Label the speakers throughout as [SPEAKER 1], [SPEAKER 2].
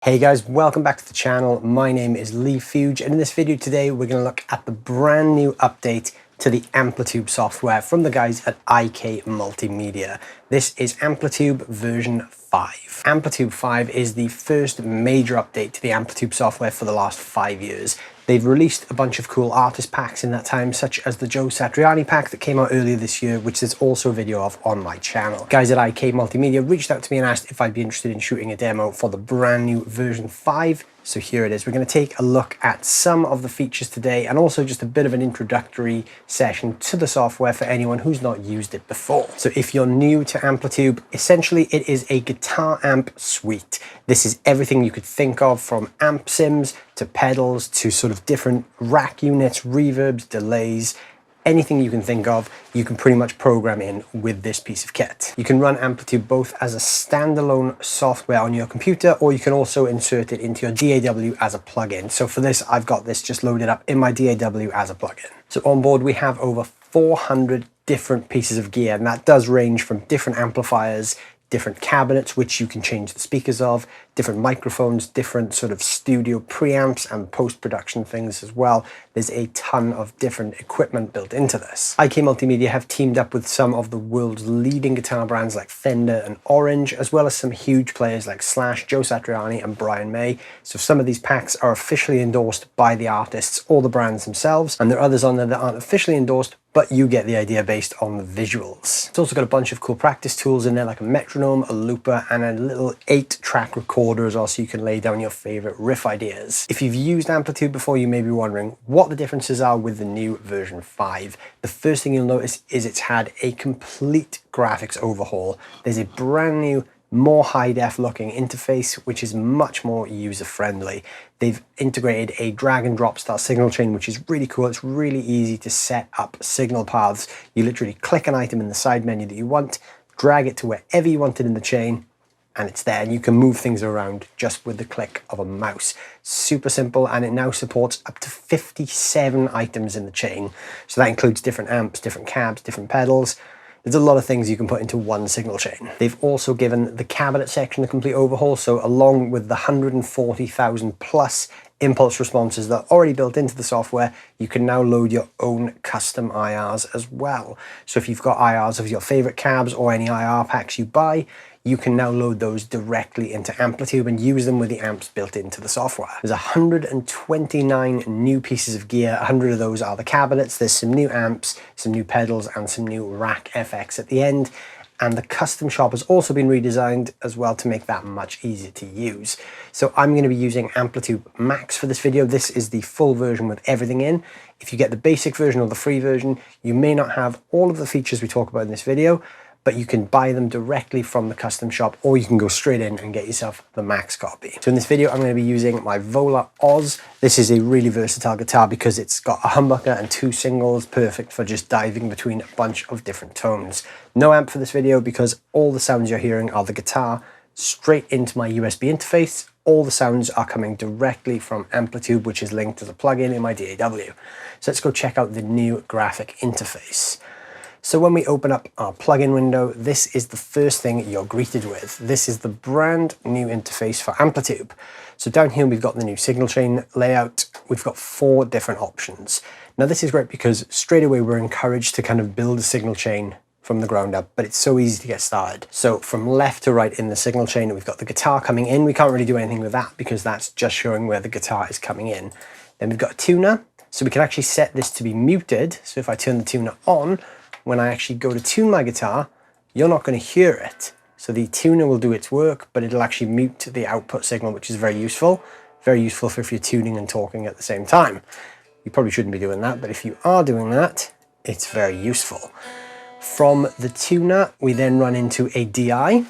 [SPEAKER 1] Hey guys, welcome back to the channel. My name is Leigh Fuge, and in this video today we're going to look at the brand new update to the Amplitube software from the guys at IK Multimedia. This is Amplitube version 5. Amplitube 5 is the first major update to the Amplitube software for the last 5 years. They've released a bunch of cool artist packs in that time, such as the Joe Satriani pack that came out earlier this year, which there's also a video of on my channel. Guys at IK Multimedia reached out to me and asked if I'd be interested in shooting a demo for the brand new version 5. So here it is. We're going to take a look at some of the features today and also just a bit of an introductory session to the software for anyone who's not used it before. So if you're new to Amplitube, essentially it is a guitar amp suite. This is everything you could think of, from amp sims to pedals to sort of different rack units, reverbs, delays. Anything you can think of, you can pretty much program in with this piece of kit. You can run Amplitube both as a standalone software on your computer, or you can also insert it into your DAW as a plugin. So for this, I've got this just loaded up in my DAW as a plugin. So on board, we have over 400 different pieces of gear, and that does range from different amplifiers, different cabinets, which you can change the speakers of, different microphones, different sort of studio preamps and post-production things as well. There's a ton of different equipment built into this. IK Multimedia have teamed up with some of the world's leading guitar brands like Fender and Orange, as well as some huge players like Slash, Joe Satriani and Brian May. So some of these packs are officially endorsed by the artists or the brands themselves, and there are others on there that aren't officially endorsed, but you get the idea based on the visuals. It's also got a bunch of cool practice tools in there, like a metronome, a looper, and a little 8-track recorder as well, so you can lay down your favorite riff ideas. If you've used Amplitube before, you may be wondering what the differences are with the new version 5. The first thing you'll notice is it's had a complete graphics overhaul. There's a brand new, more high-def looking interface, which is much more user-friendly. They've integrated a drag and drop style signal chain, which is really cool. It's really easy to set up signal paths. You literally click an item in the side menu that you want, drag it to wherever you want it in the chain, and it's there, and you can move things around just with the click of a mouse. Super simple, and it now supports up to 57 items in the chain. So that includes different amps, different cabs, different pedals. There's a lot of things you can put into one signal chain. They've also given the cabinet section a complete overhaul, so along with the 140,000 plus impulse responses that are already built into the software, you can now load your own custom IRs as well. So if you've got IRs of your favorite cabs or any IR packs you buy, you can now load those directly into Amplitube and use them with the amps built into the software. There's 129 new pieces of gear. 100 of those are the cabinets. There's some new amps, some new pedals, and some new rack FX at the end. And the custom shop has also been redesigned as well to make that much easier to use. So I'm going to be using Amplitube Max for this video. This is the full version with everything in. If you get the basic version or the free version, you may not have all of the features we talk about in this video, but you can buy them directly from the custom shop, or you can go straight in and get yourself the Max copy. So in this video, I'm going to be using my Vola Oz. This is a really versatile guitar because it's got a humbucker and 2 singles, perfect for just diving between a bunch of different tones. No amp for this video because all the sounds you're hearing are the guitar straight into my USB interface. All the sounds are coming directly from Amplitube, which is linked as a plugin in my DAW. So let's go check out the new graphic interface. So when we open up our plugin window, this is the first thing you're greeted with. This is the brand new interface for Amplitube. So down here, we've got the new signal chain layout. We've got 4 different options. Now this is great because straight away we're encouraged to kind of build a signal chain from the ground up, but it's so easy to get started. So from left to right in the signal chain, we've got the guitar coming in. We can't really do anything with that because that's just showing where the guitar is coming in. Then we've got a tuner. So we can actually set this to be muted. So if I turn the tuner on, when I actually go to tune my guitar, you're not going to hear it. So the tuner will do its work, but it'll actually mute the output signal, which is very useful. Very useful for if you're tuning and talking at the same time. You probably shouldn't be doing that, but if you are doing that, it's very useful. From the tuner, we then run into a DI.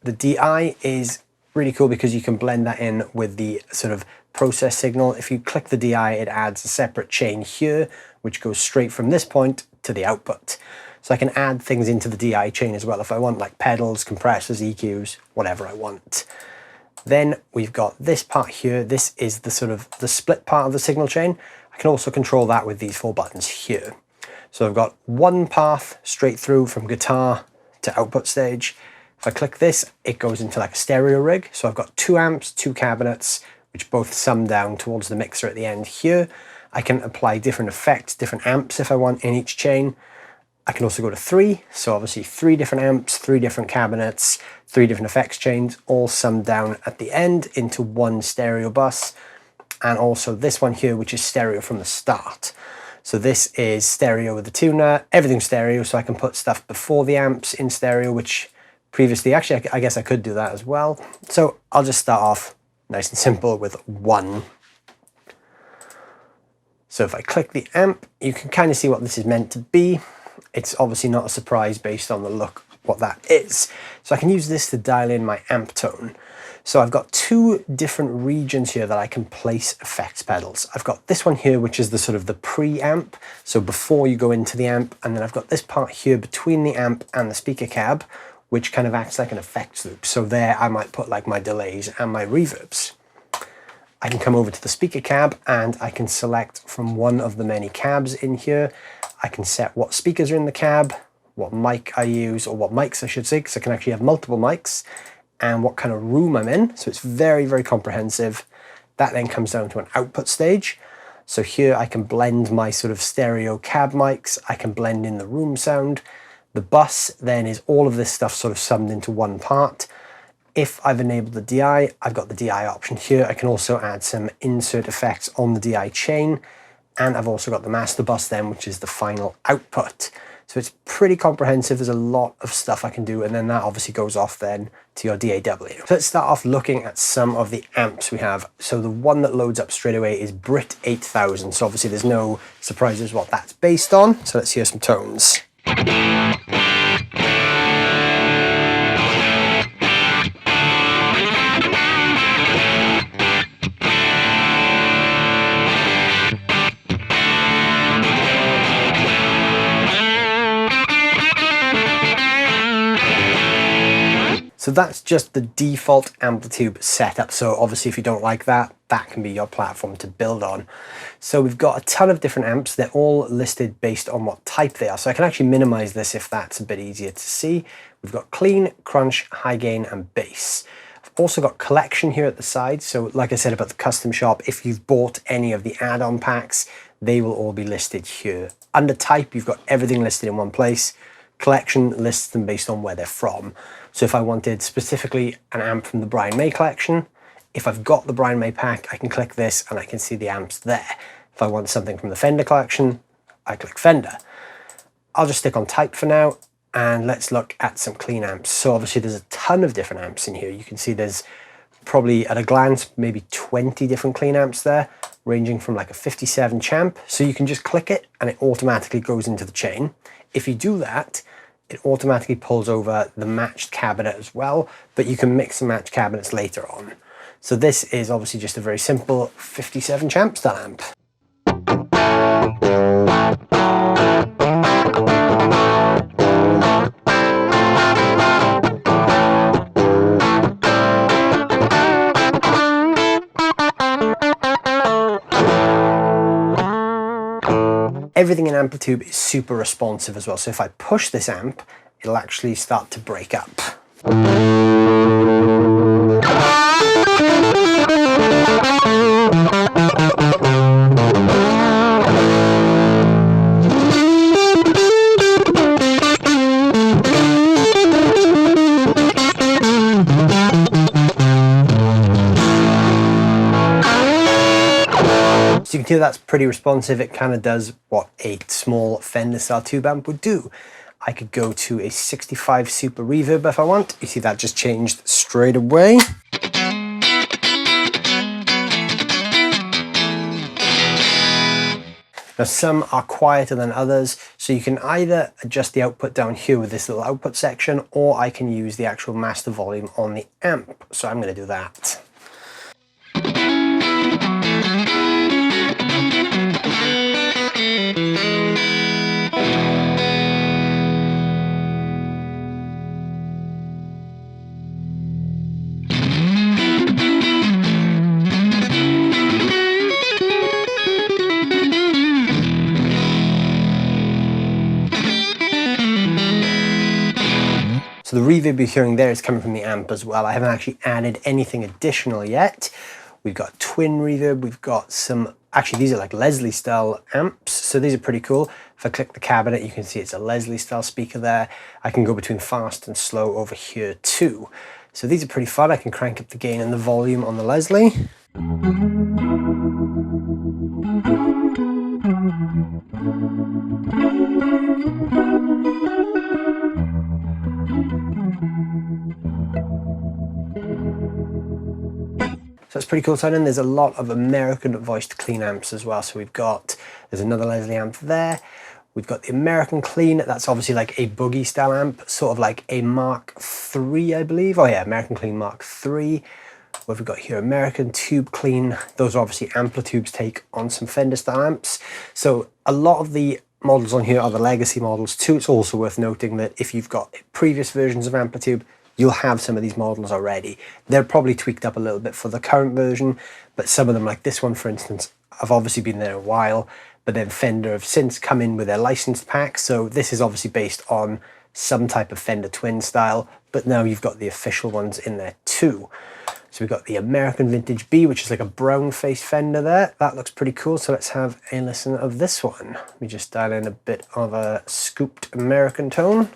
[SPEAKER 1] The DI is really cool because you can blend that in with the sort of process signal. If you click the DI, it adds a separate chain here, which goes straight from this point to the output. So I can add things into the DI chain as well if I want, like pedals, compressors, EQs, whatever I want. Then we've got this part here. This is the sort of the split part of the signal chain. I can also control that with these 4 buttons here. So I've got one path straight through from guitar to output stage, If I click this, it goes into like a stereo rig. So I've got 2 amps, 2 cabinets, which both sum down towards the mixer at the end here. I can apply different effects, different amps if I want in each chain. I can also go to 3, so obviously 3 different amps, 3 different cabinets, 3 different effects chains, all summed down at the end into one stereo bus. And also this one here, which is stereo from the start. So this is stereo with the tuner, everything's stereo, so I can put stuff before the amps in stereo, which previously, actually, I guess I could do that as well. So I'll just start off nice and simple with 1. So if I click the amp, you can kind of see what this is meant to be. It's obviously not a surprise based on the look what that is. So I can use this to dial in my amp tone. So I've got 2 different regions here that I can place effects pedals. I've got this one here, which is the sort of the pre-amp, so before you go into the amp, and then I've got this part here between the amp and the speaker cab, which kind of acts like an effects loop. So there I might put like my delays and my reverbs. I can come over to the speaker cab and I can select from one of the many cabs in here. I can set what speakers are in the cab, what mic I use, or what mics I should say, because I can actually have multiple mics, and what kind of room I'm in. So it's very, very comprehensive. That then comes down to an output stage. So here I can blend my sort of stereo cab mics. I can blend in the room sound. The bus then is all of this stuff sort of summed into one part. If I've enabled the DI, I've got the DI option here. I can also add some insert effects on the DI chain. And I've also got the master bus then, which is the final output. So it's pretty comprehensive. There's a lot of stuff I can do. And then that obviously goes off then to your DAW. So let's start off looking at some of the amps we have. So the one that loads up straight away is Brit 8000. So obviously there's no surprises what that's based on. So let's hear some tones. So that's just the default Amplitube setup. So obviously if you don't like that, that can be your platform to build on. So we've got a ton of different amps. They're all listed based on what type they are. So I can actually minimize this if that's a bit easier to see. We've got clean, crunch, high gain, and bass. I've also got collection here at the side. So like I said about the custom shop, if you've bought any of the add-on packs, they will all be listed here. Under type, you've got everything listed in one place. Collection lists them based on where they're from. So if I wanted specifically an amp from the Brian May collection, if I've got the Brian May pack, I can click this and I can see the amps there. If I want something from the Fender collection, I click Fender. I'll just stick on type for now, and let's look at some clean amps. So obviously there's a ton of different amps in here. You can see there's probably at a glance, maybe 20 different clean amps there, ranging from like a 57 champ. So you can just click it and it automatically goes into the chain. If you do that, it automatically pulls over the matched cabinet as well, but you can mix and match cabinets later on. So this is obviously just a very simple 57 champ style amp. Everything in Amplitube is super responsive as well. So if I push this amp, it'll actually start to break up. So you can hear that's pretty responsive. It kind of does what a small Fender style tube amp would do. I could go to a 65 super reverb if I want. You see that just changed straight away. Now some are quieter than others, so you can either adjust the output down here with this little output section, or I can use the actual master volume on the amp. So I'm going to do that. So So the reverb you're hearing there is coming from the amp as well. I haven't actually added anything additional yet. We've got twin reverb, we've got some, actually these are like Leslie style amps, so these are pretty cool. If I click the cabinet, you can see it's a Leslie style speaker there. I can go between fast and slow over here too. So these are pretty fun. I can crank up the gain and the volume on the Leslie. So it's pretty cool sounding. There's a lot of American voiced clean amps as well. So there's another Leslie amp there. We've got the American clean. That's obviously like a boogie style amp, sort of like a Mark III, I believe. Oh yeah, American clean Mark III. What have we got here? American tube clean. Those are obviously Amplitube's take on some Fender style amps. So a lot of the models on here are the legacy models too. It's also worth noting that if you've got previous versions of Amplitube, you'll have some of these models already. They're probably tweaked up a little bit for the current version, but some of them, like this one for instance, have obviously been there a while, but then Fender have since come in with their licensed pack. So this is obviously based on some type of Fender twin style, but now you've got the official ones in there too. So we've got the American Vintage B, which is like a brown face Fender there. That looks pretty cool. So let's have a listen of this one. Let me just dial in a bit of a scooped American tone.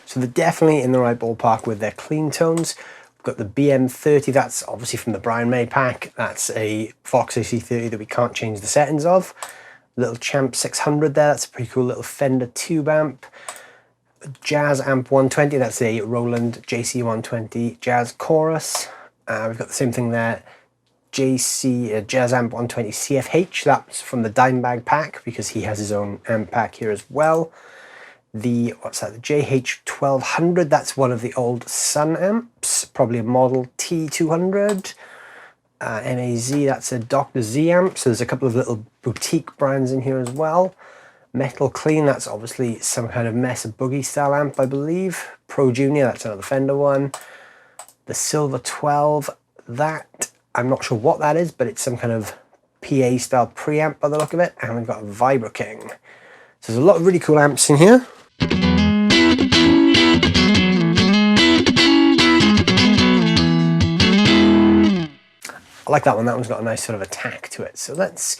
[SPEAKER 1] So they're definitely in the right ballpark with their clean tones. We've got the BM30, that's obviously from the Brian May pack. That's a Fox AC30 that we can't change the settings of. Little Champ 600 there, that's a pretty cool little Fender tube amp. Jazz Amp 120, that's a Roland JC 120 Jazz Chorus. We've got the same thing there. Jazz Amp 120 CFH, that's from the Dimebag pack because he has his own amp pack here as well. The JH1200, that's one of the old Sun amps, probably a Model T200. MAZ, that's a Dr. Z amp, so there's a couple of little boutique brands in here as well. Metal Clean, that's obviously some kind of Mesa Boogie style amp, I believe. Pro Junior, that's another Fender one. The Silver 12, that, I'm not sure what that is, but it's some kind of PA style preamp by the look of it. And we've got a Vibra King. So there's a lot of really cool amps in here. I like that one. That one's got a nice sort of attack to it. So let's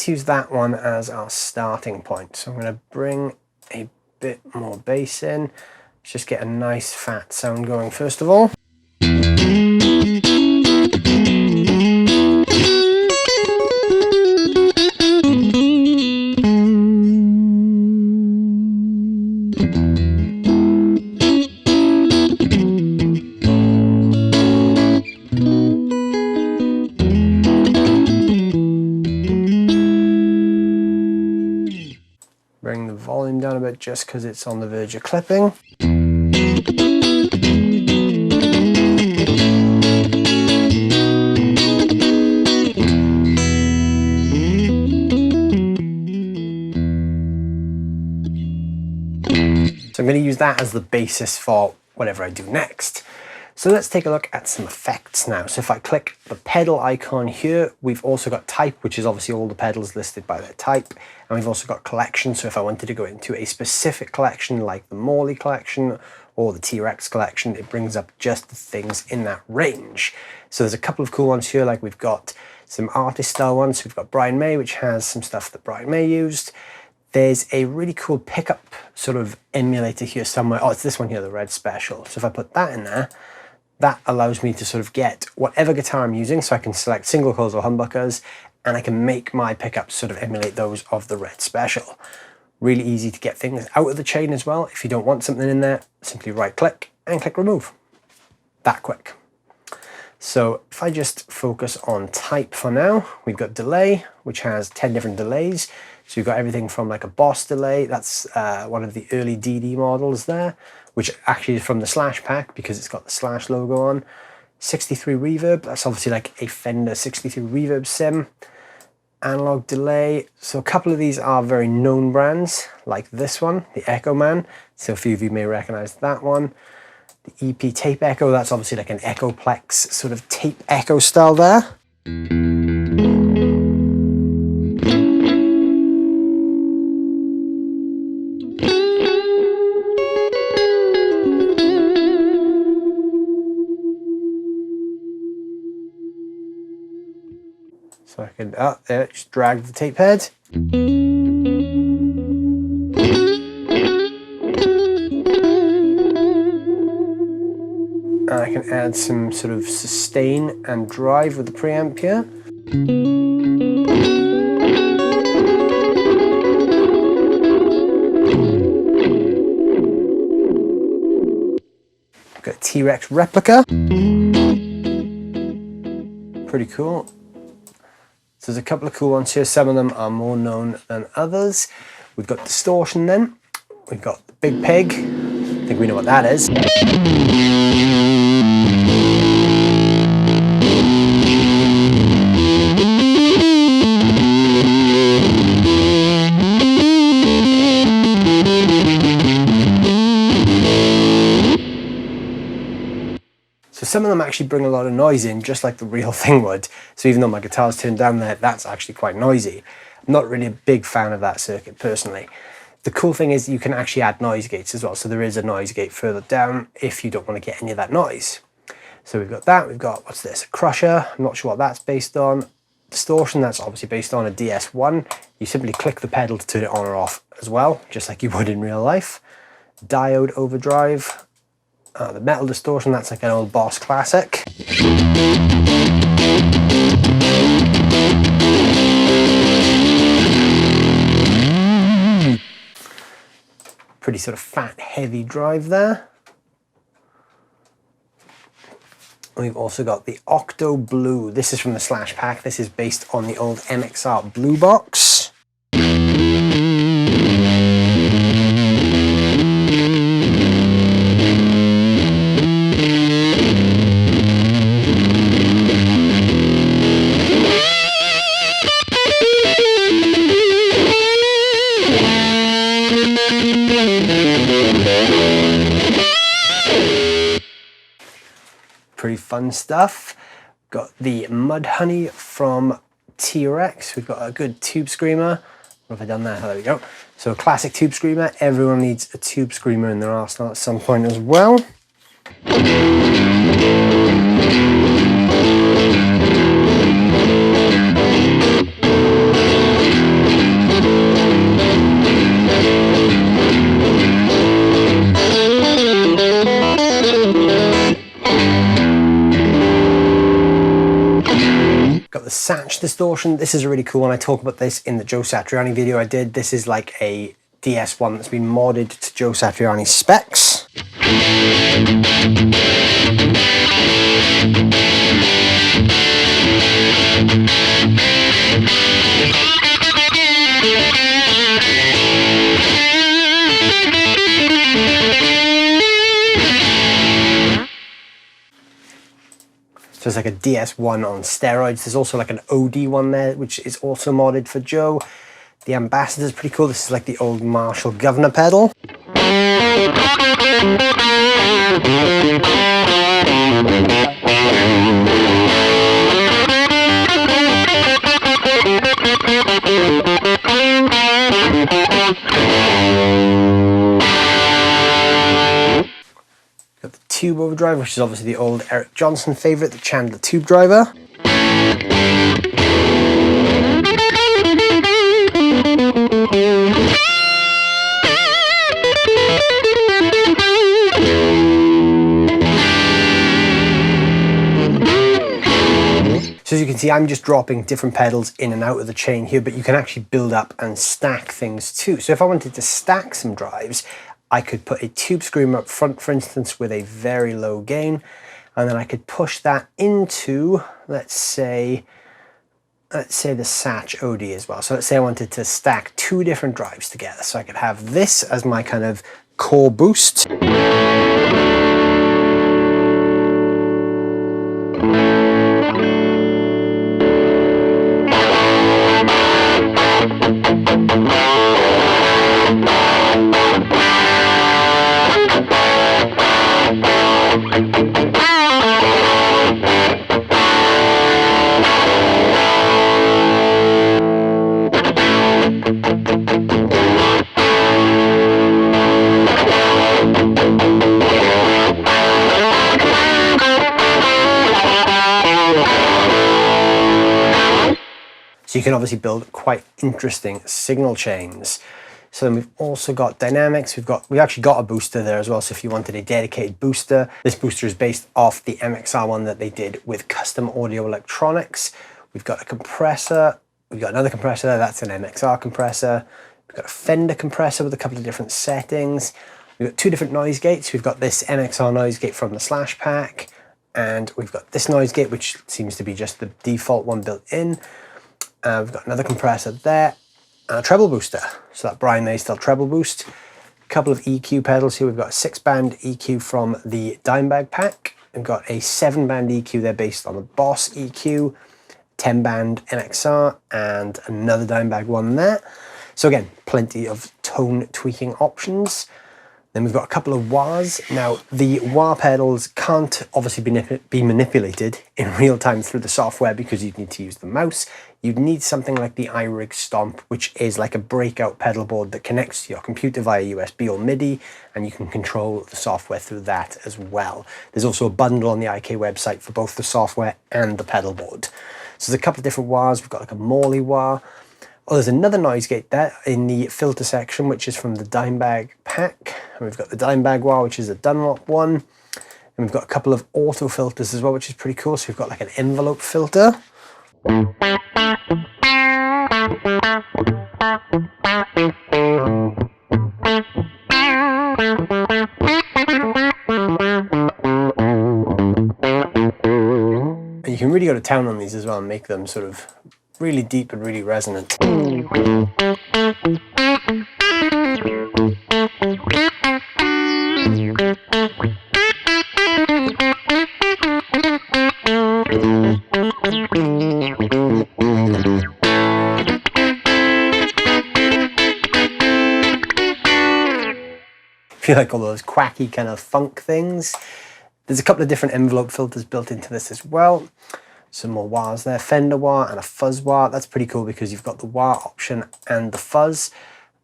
[SPEAKER 1] use that one as our starting point. So I'm going to bring a bit more bass in. Let's just get a nice fat sound going first of all. Bring the volume down a bit just because it's on the verge of clipping. So I'm going to use that as the basis for whatever I do next. So let's take a look at some effects now. So if I click the pedal icon here, we've also got type, which is obviously all the pedals listed by their type. And we've also got collection. So if I wanted to go into a specific collection like the Morley collection or the T-Rex collection, it brings up just the things in that range. So there's a couple of cool ones here, like we've got some artist style ones. So we've got Brian May, which has some stuff that Brian May used. There's a really cool pickup sort of emulator here somewhere. Oh, it's this one here, the Red Special. So if I put that in there, that allows me to sort of get whatever guitar I'm using, so I can select single coils or humbuckers, and I can make my pickups sort of emulate those of the Red Special. Really easy to get things out of the chain as well. If you don't want something in there, simply right click and click remove. That quick. So if I just focus on type for now, we've got delay, which has 10 different delays. So you've got everything from like a Boss delay, that's one of the early DD models there, which actually is from the Slash pack because it's got the Slash logo on. 63 reverb, that's obviously like a Fender 63 reverb sim. analog delay. So a couple of these are very known brands, like this one, the Echo Man. So a few of you may recognize that one. The EP Tape Echo, that's obviously like an Echoplex sort of tape echo style there. So I can, there, just drag the tape head. And I can add some sort of sustain and drive with the preamp here. Got a T-Rex replica. Pretty cool. So there's a couple of cool ones here. Some of them are more known than others. We've got distortion then. We've got the Big Pig. I think we know what that is. So some of them actually bring a lot of noise in, just like the real thing would. So even though my guitar's turned down there, that's actually quite noisy. I'm not really a big fan of that circuit personally. The cool thing is you can actually add noise gates as well. So there is a noise gate further down if you don't want to get any of that noise. So we've got that, we've got, what's this, a crusher. I'm not sure what that's based on. Distortion, that's obviously based on a DS1. You simply click the pedal to turn it on or off as well, just like you would in real life. Diode overdrive. The metal distortion, that's like an old Boss classic. Pretty sort of fat, heavy drive there. We've also got the Octo Blue. This is from the Slash Pack. This is based on the old MXR Blue Box. Pretty fun stuff. Got the Mud Honey from T-Rex. We've got a good tube screamer. What have I done there? Oh, there we go. So a classic tube screamer. Everyone needs a tube screamer in their arsenal at some point as well. Got the Satch distortion. This is a really cool one. I talk about this in the Joe Satriani video I did. This is like a DS1 that's been modded to Joe Satriani's specs. So it's like a DS1 on steroids. There's also like an OD one there, which is also modded for Joe. The Ambassador is pretty cool. This is like the old Marshall Governor pedal. Got the Tube Overdrive, which is obviously the old Eric Johnson favorite, the Chandler Tube Driver. So as you can see, I'm just dropping different pedals in and out of the chain here, but you can actually build up and stack things too. So if I wanted to stack some drives, I could put a tube screamer up front, for instance, with a very low gain, and then I could push that into, let's say the Satch OD as well. So let's say I wanted to stack two different drives together. So I could have this as my kind of core boost. So you can obviously build quite interesting signal chains. So then we've also got dynamics. We've actually got a booster there as well. So if you wanted a dedicated booster, this booster is based off the MXR one that they did with Custom Audio Electronics. We've got a compressor. We've got another compressor. That's an MXR compressor. We've got a Fender compressor with a couple of different settings. We've got two different noise gates. We've got this MXR noise gate from the Slash Pack, and we've got this noise gate, which seems to be just the default one built in. We've got another compressor there, and a treble booster. So that Brian May style treble boost. A couple of EQ pedals here. We've got a 6-band EQ from the Dimebag pack. We've got a 7-band EQ there based on the Boss EQ, 10-band MXR, and another Dimebag one there. So again, plenty of tone tweaking options. Then we've got a couple of wahs. Now, the wah pedals can't obviously be manipulated in real time through the software because you'd need to use the mouse. You'd need something like the iRig Stomp, which is like a breakout pedal board that connects to your computer via USB or MIDI, and you can control the software through that as well. There's also a bundle on the IK website for both the software and the pedal board. So there's a couple of different wahs. We've got like a Morley wah. Oh, there's another noise gate there in the filter section, which is from the Dimebag pack. And we've got the Dimebag wah, which is a Dunlop one. And we've got a couple of auto filters as well, which is pretty cool. So we've got like an envelope filter. And you can really go to town on these as well and make them sort of really deep and really resonant. If you like all those quacky kind of funk things, there's a couple of different envelope filters built into this as well. Some more wahs there, Fender wah and a fuzz wah. That's pretty cool because you've got the wah option and the fuzz.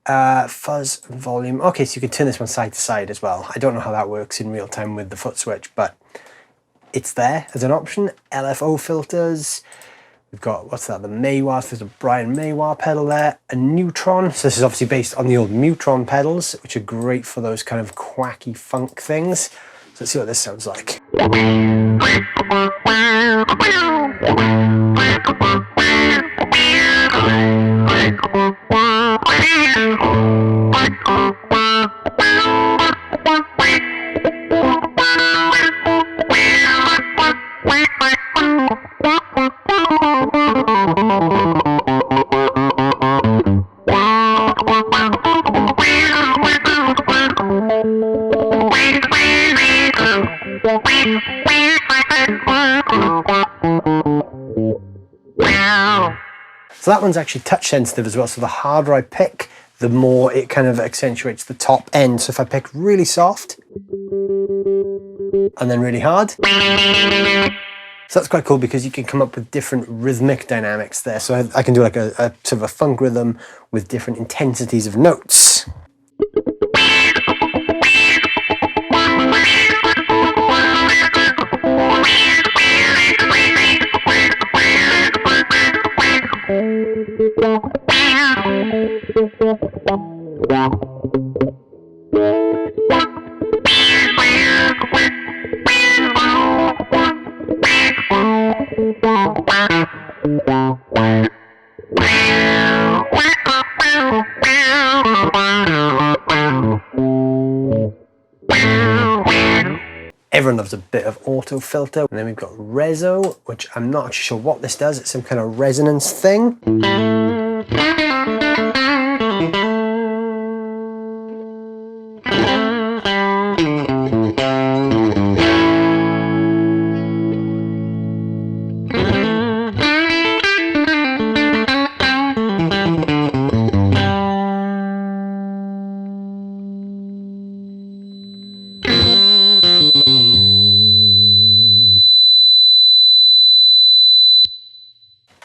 [SPEAKER 1] Fuzz volume. Okay, so you can turn this one side to side as well. I don't know how that works in real time with the foot switch, but it's there as an option. LFO filters. We've got, what's that, the May wah. So there's a Brian May wah pedal there. A Neutron. So this is obviously based on the old Neutron pedals, which are great for those kind of quacky funk things. So let's see what this sounds like. So that one's actually touch sensitive as well. So the harder I pick, the more it kind of accentuates the top end. So if I pick really soft and then really hard, so that's quite cool because you can come up with different rhythmic dynamics there. So I can do like a sort of a funk rhythm with different intensities of notes. Everyone loves a bit of auto filter. And then we've got Rezo, which I'm not actually sure what this does. It's some kind of resonance thing.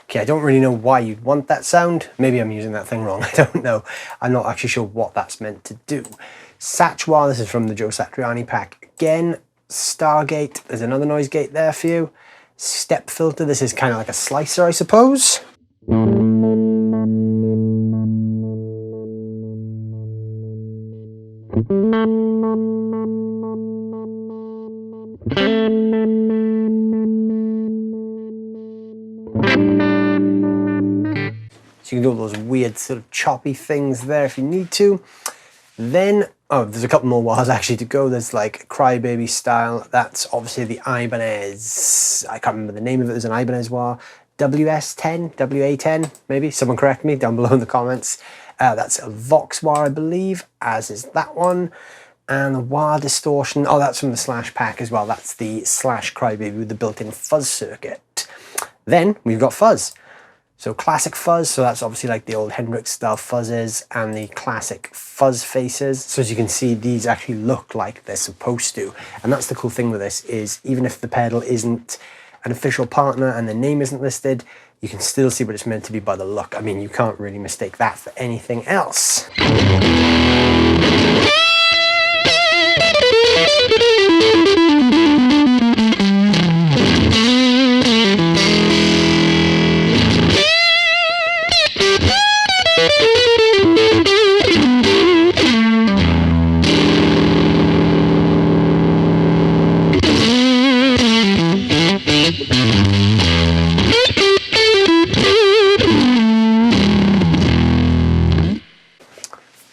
[SPEAKER 1] Okay, I don't really know why you'd want that sound. Maybe I'm using that thing wrong, I don't know. I'm not actually sure what that's meant to do. Satchwa, this is from the Joe Satriani pack. Again, Stargate, there's another noise gate there for you. Step filter, this is kind of like a slicer, I suppose. So you can do all those weird sort of choppy things there if you need to. Then, oh, there's a couple more wahs actually to go. There's like Crybaby style. That's obviously the Ibanez. I can't remember the name of it. There's an Ibanez wah. WS10, WA10, maybe. Someone correct me down below in the comments. That's a Vox wah, I believe, as is that one. And the wah distortion, oh, that's from the Slash pack as well. That's the Slash Crybaby with the built-in fuzz circuit. Then we've got fuzz. So classic fuzz, so that's obviously like the old Hendrix style fuzzes and the classic fuzz faces. So as you can see, these actually look like they're supposed to. And that's the cool thing with this is even if the pedal isn't an official partner and the name isn't listed, you can still see what it's meant to be by the look. I mean, you can't really mistake that for anything else.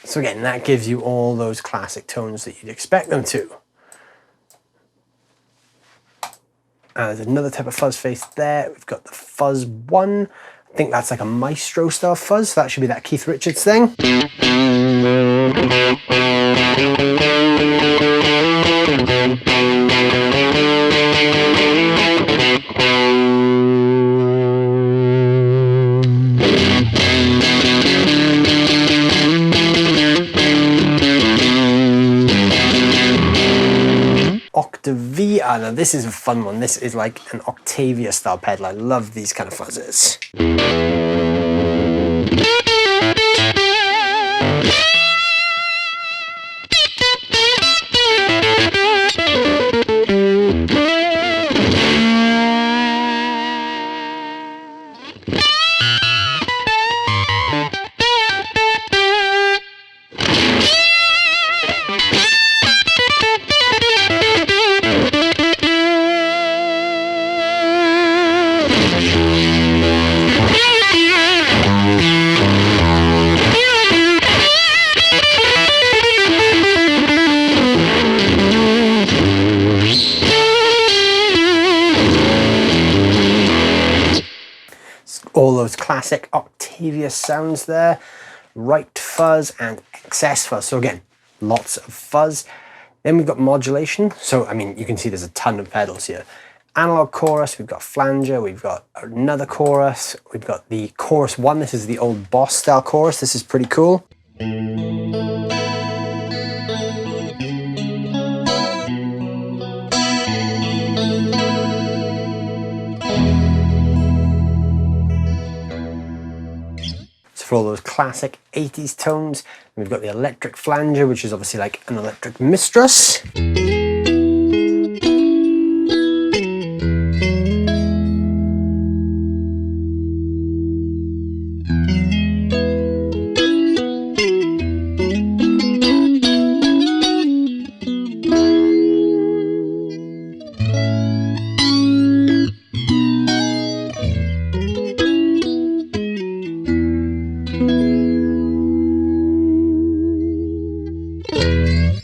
[SPEAKER 1] So again, that gives you all those classic tones that you'd expect them to. There's another type of fuzz face there. We've got the Fuzz 1. I think that's like a Maestro style fuzz. So that should be that Keith Richards thing. Octavia, now this is a fun one. This is like an Octavia style pedal. I love these kind of fuzzes. All those classic Octavia sounds there, right fuzz and excess fuzz. So again, lots of fuzz. Then we've got modulation. So I mean, you can see there's a ton of pedals here. Analog chorus, we've got flanger, we've got another chorus, we've got the chorus 1. This is the old Boss style chorus. This is pretty cool. For all those classic 80s tones. And we've got the electric flanger, which is obviously like an electric mistress.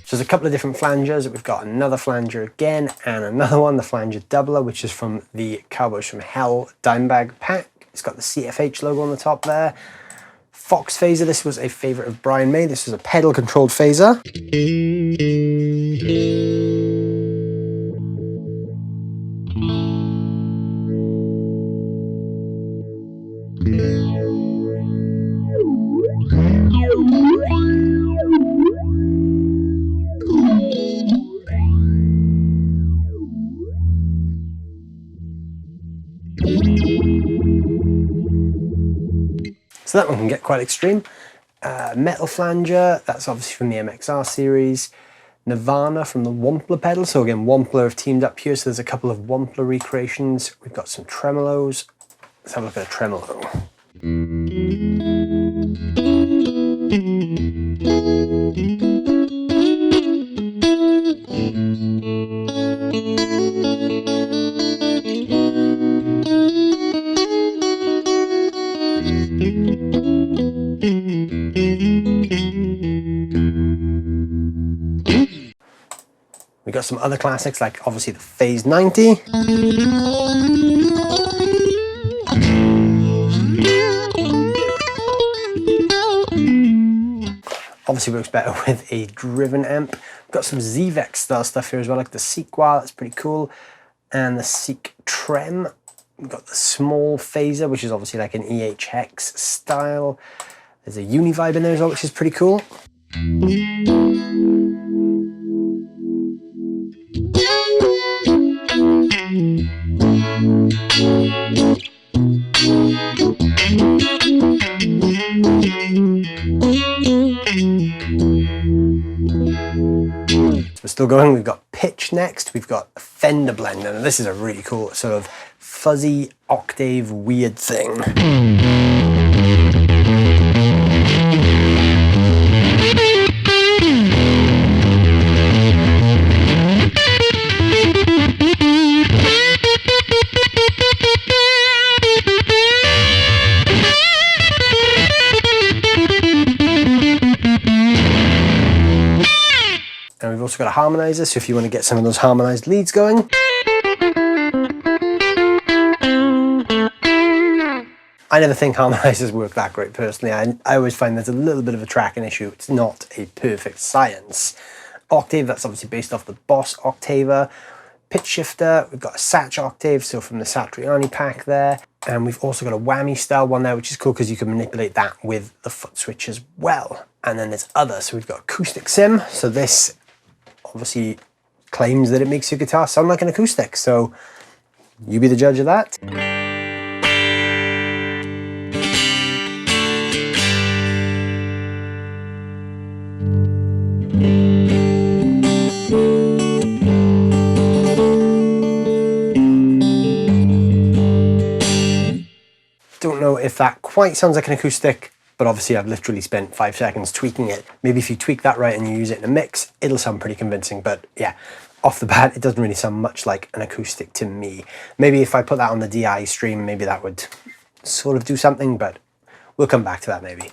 [SPEAKER 1] So there's a couple of different flangers. We've got another flanger again and another one, the flanger doubler, which is from the Cowboys from Hell Dimebag pack. It's got the CFH logo on the top there. Fox phaser, this was a favorite of Brian May. This was a pedal controlled phaser. So that one can get quite extreme. Metal flanger, that's obviously from the MXR series. Nirvana from the Wampler pedal. So again, Wampler have teamed up here, so there's a couple of Wampler recreations. We've got some tremolos. Let's have a look at a tremolo. We got some other classics, like obviously the Phase 90. Obviously works better with a driven amp. We've got some ZVEX style stuff here as well, like the Sequoia, that's pretty cool. And the Seek Trem. We've got the small phaser, which is obviously like an EH Hex style. There's a Univibe in there as well, which is pretty cool. So we're still going, we've got pitch next, we've got Fender blend, and this is a really cool sort of fuzzy octave weird thing. And we've also got a harmonizer, so if you want to get some of those harmonized leads going. I never think harmonizers work that great personally. I always find there's a little bit of a tracking issue. It's not a perfect science. Octave, that's obviously based off the Boss Octaver. Pitch shifter, we've got a Satch octave, so from the Satriani pack there. And we've also got a whammy style one there, which is cool because you can manipulate that with the foot switch as well. And then there's others, so we've got acoustic sim. So this obviously claims that it makes your guitar sound like an acoustic, so you be the judge of that. Don't know if that quite sounds like an acoustic, but obviously I've literally spent 5 seconds tweaking it. Maybe if you tweak that right and you use it in a mix, it'll sound pretty convincing, but yeah, off the bat, it doesn't really sound much like an acoustic to me. Maybe if I put that on the DI stream, maybe that would sort of do something, but we'll come back to that maybe.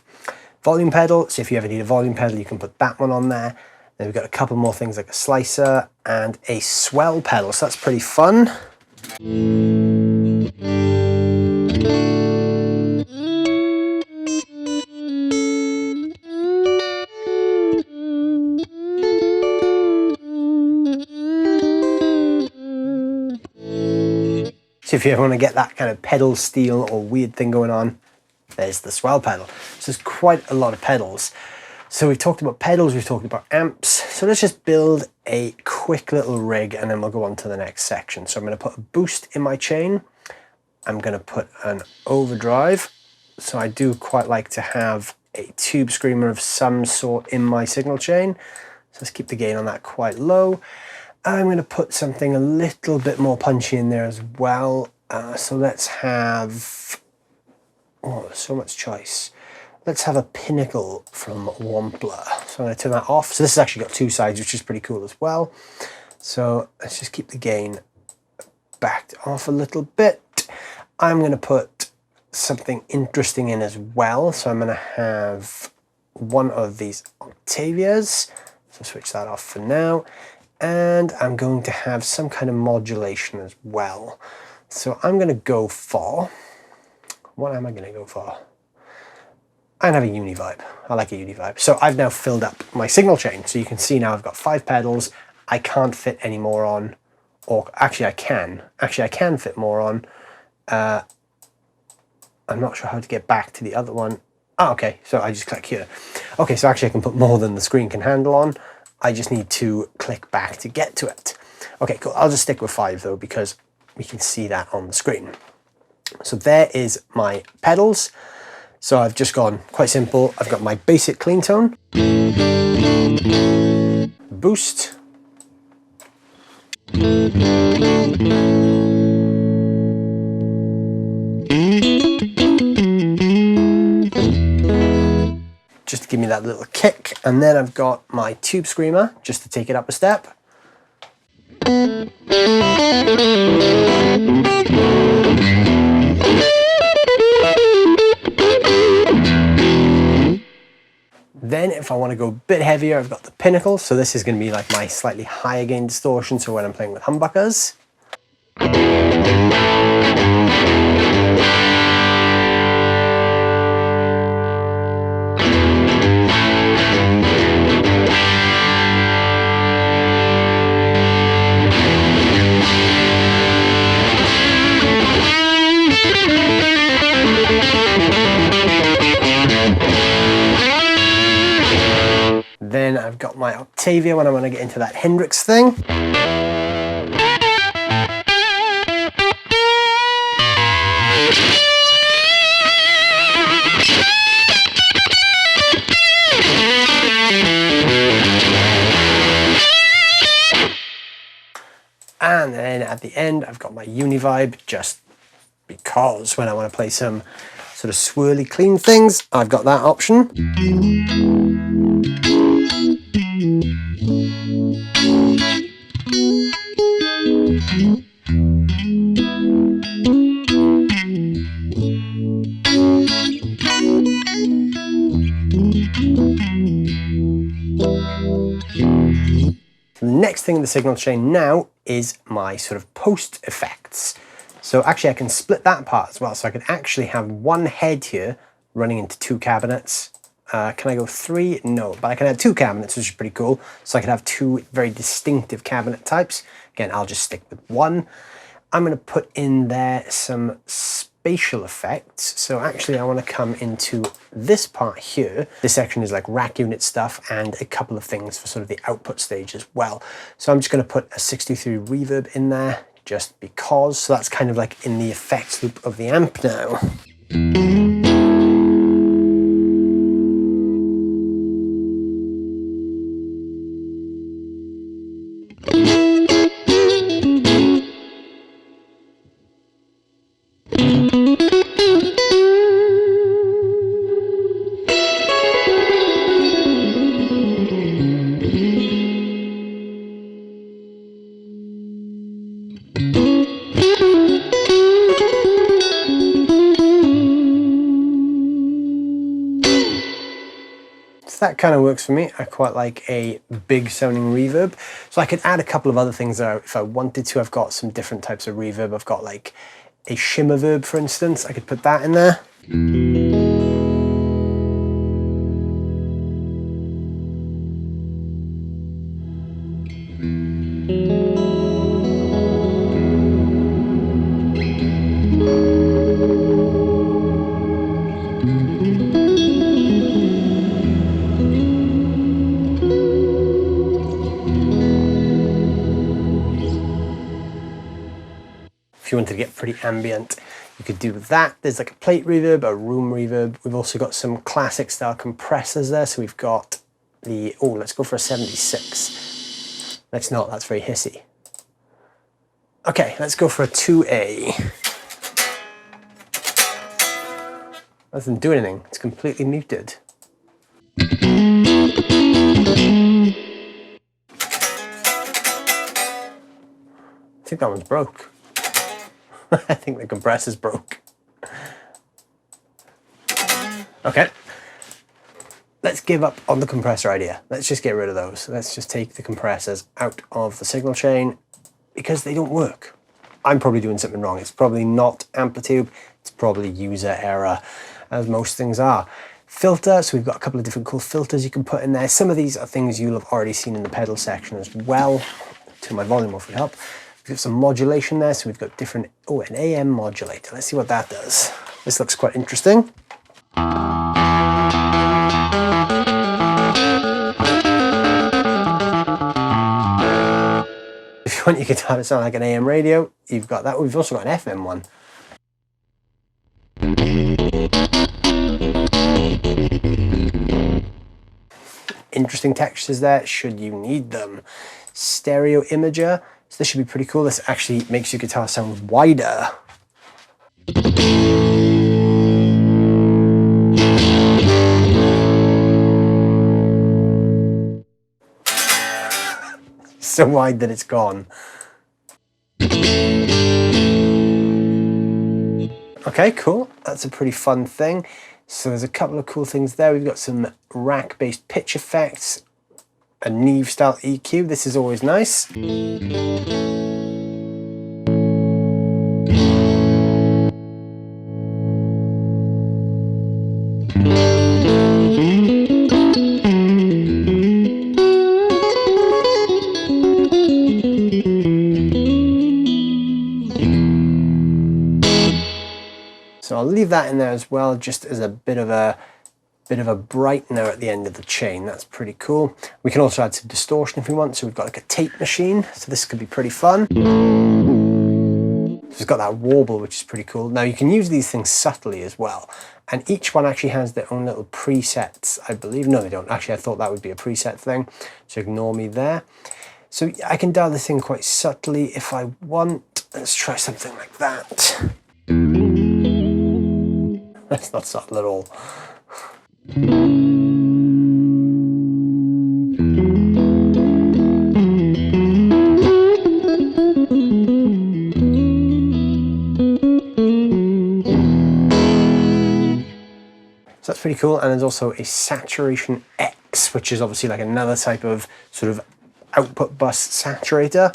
[SPEAKER 1] Volume pedal, so if you ever need a volume pedal, you can put that one on there. Then we've got a couple more things like a slicer and a swell pedal, so that's pretty fun. So if you ever want to get that kind of pedal steel or weird thing going on, there's the swell pedal. So there's quite a lot of pedals. So we've talked about pedals, we've talked about amps. So let's just build a quick little rig and then we'll go on to the next section. So I'm going to put a boost in my chain. I'm going to put an overdrive. So I do quite like to have a tube screamer of some sort in my signal chain. So let's keep the gain on that quite low. I'm going to put something a little bit more punchy in there as well. So let's have, oh, there's so much choice. Let's have a Pinnacle from Wampler. So I'm going to turn that off. So this has actually got 2 sides, which is pretty cool as well. So let's just keep the gain backed off a little bit. I'm going to put something interesting in as well. So I'm going to have one of these Octavias. So switch that off for now. And I'm going to have some kind of modulation as well. So I'm going to go for, what am I going to go for? I'm going to have a Univibe. I like a Univibe. So I've now filled up my signal chain. So you can see now I've got 5 pedals. I can't fit any more on, or actually I can. Actually I can fit more on. I'm not sure how to get back to the other one. Oh, okay, so I just click here. Okay, so actually I can put more than the screen can handle on. I just need to click back to get to it. Okay, cool. I'll just stick with 5 though, because we can see that on the screen. So there is my pedals. So I've just gone quite simple. I've got my basic clean tone, boost, just to give me that little kick, and then I've got my tube screamer just to take it up a step. Then if I want to go a bit heavier, I've got the pinnacle. So this is going to be like my slightly higher gain distortion. So when I'm playing with humbuckers. Then I've got my Octavia when I want to get into that Hendrix thing. And then at the end, I've got my Univibe, just because when I want to play some sort of swirly clean things, I've got that option. The next thing in the signal chain now is my sort of post effects. So actually I can split that apart as well. So I can actually have one head here running into two cabinets. Can I go three? No, but I can have two cabinets, which is pretty cool. So I can have two very distinctive cabinet types. Again, I'll just stick with one. I'm going to put in there some spatial effects. So actually I want to come into this part here. This section is like rack unit stuff and a couple of things for sort of the output stage as well. So I'm just going to put a 63 reverb in there just because. So that's kind of like in the effects loop of the amp now. That kind of works for me. I quite like a big sounding reverb. So I could add a couple of other things there if I wanted to. I've got some different types of reverb. I've got like a shimmer verb, for instance. I could put that in there. If you wanted to get pretty ambient, you could do that. There's like a plate reverb, a room reverb. We've also got some classic style compressors there. So we've got the, oh, let's go for a 76. Let's not, that's very hissy. Okay, let's go for a 2A. That doesn't do anything, it's completely muted. I think that one's broke. I think the compressor's broke. Okay, let's give up on the compressor idea. Let's just get rid of those. Let's just take the compressors out of the signal chain because they don't work. I'm probably doing something wrong. It's probably not Amplitube. It's probably user error, as most things are. Filter, so we've got a couple of different cool filters you can put in there. Some of these are things you'll have already seen in the pedal section as well. Turn my volume off would help. We've got some modulation there, so we've got different, oh, an AM modulator. Let's see what that does. This looks quite interesting. If you want your guitar to sound like an AM radio, you've got that. We've also got an FM one. interesting textures there should you need them. Stereo imager, so this should be pretty cool. This actually makes your guitar sound wider. So wide that it's gone. Okay, cool. That's a pretty fun thing. So there's a couple of cool things there. We've got some rack-based pitch effects, a Neve style EQ. This is always nice. So I'll leave that in there as well, just as a bit of a brightener at the end of the chain. That's pretty cool. We can also add some distortion if we want. So we've got like a tape machine. So this could be pretty fun. So it's got that warble, which is pretty cool. Now you can use these things subtly as well. And each one actually has their own little presets, I believe. No, they don't. Actually, I thought that would be a preset thing. So ignore me there. So I can dial this in quite subtly if I want. Let's try something like that. That's not subtle at all. So that's pretty cool. And there's also a saturation X, which is obviously like another type of sort of output bus saturator.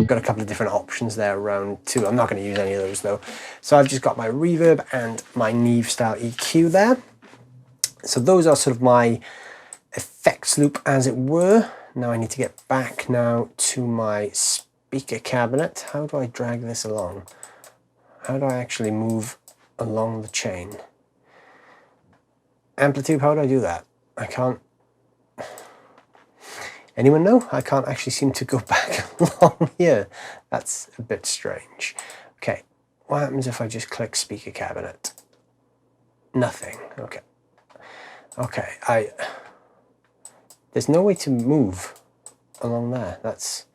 [SPEAKER 1] Got a couple of different options there around too. I'm not going to use any of those though. So I've just got my reverb and my Neve style EQ there. So those are sort of my effects loop as it were. Now I need to get back now to my speaker cabinet. How do I drag this along? How do I actually move along the chain? Amplitube, how do I do that? I can't. Anyone know? I can't actually seem to go back along here. That's a bit strange. Okay, what happens if I just click speaker cabinet? Nothing. Okay. Okay, there's no way to move along there. That's...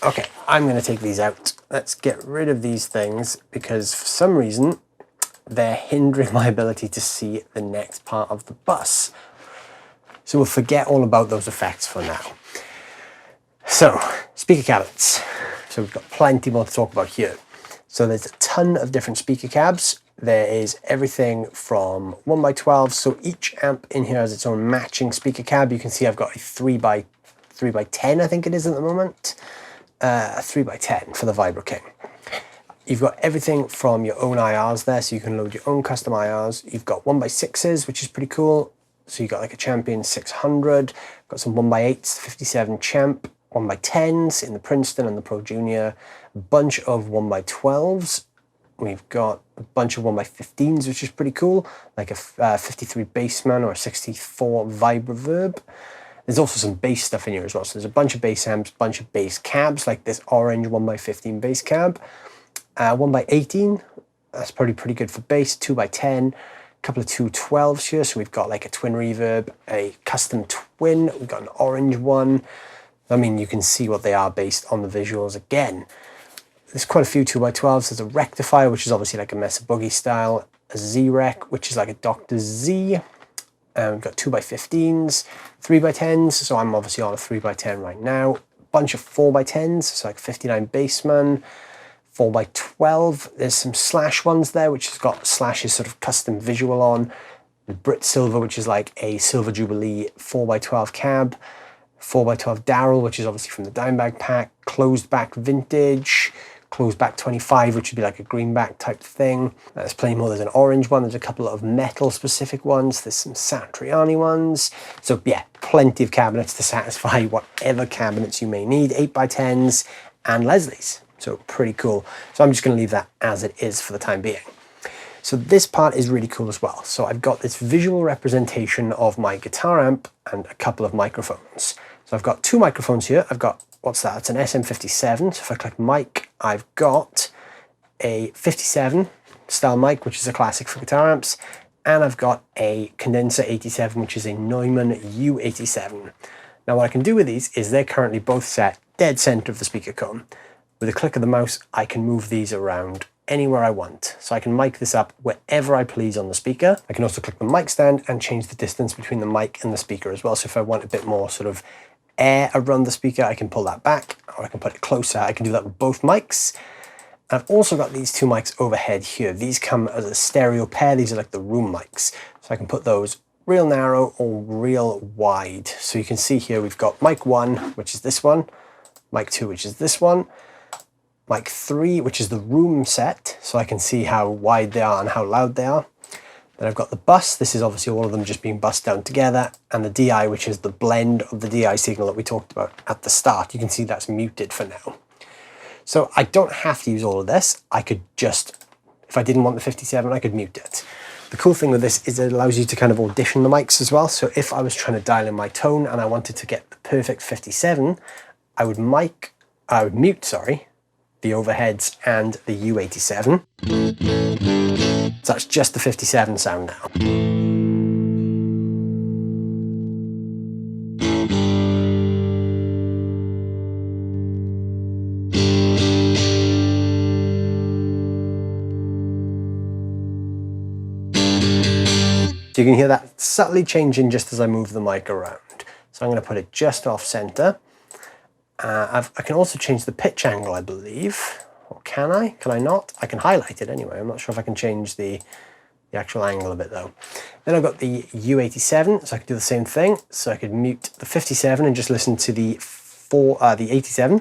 [SPEAKER 1] Okay, I'm going to take these out. Let's get rid of these things because for some reason they're hindering my ability to see the next part of the bus. So we'll forget all about those effects for now. So, speaker cabinets. So we've got plenty more to talk about here. So there's a ton of different speaker cabs. There is everything from 1x12. So each amp in here has its own matching speaker cab. You can see I've got a 3x10, I think it is at the moment. A 3x10 for the Vibro King. You've got everything from your own IRs there, so you can load your own custom IRs. You've got 1x6s, which is pretty cool. So you've got like a Champion 600, got some 1x8s, 57 Champ, 1x10s in the Princeton and the Pro Junior, a bunch of 1x12s. We've got a bunch of 1x15s, which is pretty cool, like a 53 Bassman or a 64 Vibroverb. There's also some bass stuff in here as well. So there's a bunch of bass amps, bunch of bass cabs, like this orange 1x15 bass cab. 1x18, that's probably pretty good for bass, 2x10. Couple of 212s here, so we've got like a twin reverb, a custom twin, we've got an orange one. I mean, you can see what they are based on the visuals again. There's quite a few 2x12s. There's a rectifier, which is obviously like a Mesa Boogie style, a Z-Rec, which is like a Dr. Z. We've got 2x15s, 3x10s, so I'm obviously on a 3x10 right now. A bunch of 4x10s, so like 59 Bassman. 4x12, there's some Slash ones there, which has got Slash's sort of custom visual on. The Brit Silver, which is like a Silver Jubilee 4x12 cab. 4x12 Darrell, which is obviously from the Dimebag pack. Closed back Vintage. Closed back 25, which would be like a greenback type thing. There's plenty more. There's an orange one. There's a couple of metal specific ones. There's some Satriani ones. So yeah, plenty of cabinets to satisfy whatever cabinets you may need. 8x10s and Leslie's. So pretty cool. So I'm just going to leave that as it is for the time being. So this part is really cool as well. So I've got this visual representation of my guitar amp and a couple of microphones. So I've got two microphones here. I've got, what's that? It's an SM57. So if I click mic, I've got a 57 style mic, which is a classic for guitar amps, and I've got a condenser 87, which is a Neumann U87. Now what I can do with these is they're currently both set dead center of the speaker cone. With a click of the mouse, I can move these around anywhere I want. So I can mic this up wherever I please on the speaker. I can also click the mic stand and change the distance between the mic and the speaker as well. So if I want a bit more sort of air around the speaker, I can pull that back, or I can put it closer. I can do that with both mics. I've also got these two mics overhead here. These come as a stereo pair. These are like the room mics. So I can put those real narrow or real wide. So you can see here we've got mic 1, which is this one, mic 2, which is this one, mic 3, which is the room set, so I can see how wide they are and how loud they are. Then I've got the bus. This is obviously all of them just being bussed down together, and the DI, which is the blend of the DI signal that we talked about at the start. You can see that's muted for now. So I don't have to use all of this. I could just, if I didn't want the 57, I could mute it. The cool thing with this is it allows you to kind of audition the mics as well. So if I was trying to dial in my tone and I wanted to get the perfect 57, I would mute, the overheads and the U87. So that's just the 57 sound now. So you can hear that subtly changing just as I move the mic around. So I'm going to put it just off center. I can also change the pitch angle, I believe. Or can I? Can I not? I can highlight it anyway. I'm not sure if I can change the actual angle a bit though. Then I've got the U87, so I can do the same thing. So I could mute the 57 and just listen to the 87.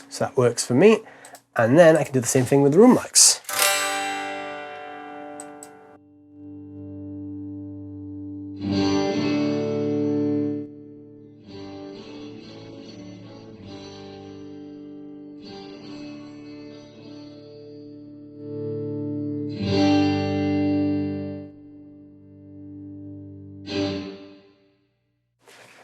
[SPEAKER 1] So that works for me. And then I can do the same thing with the room mics.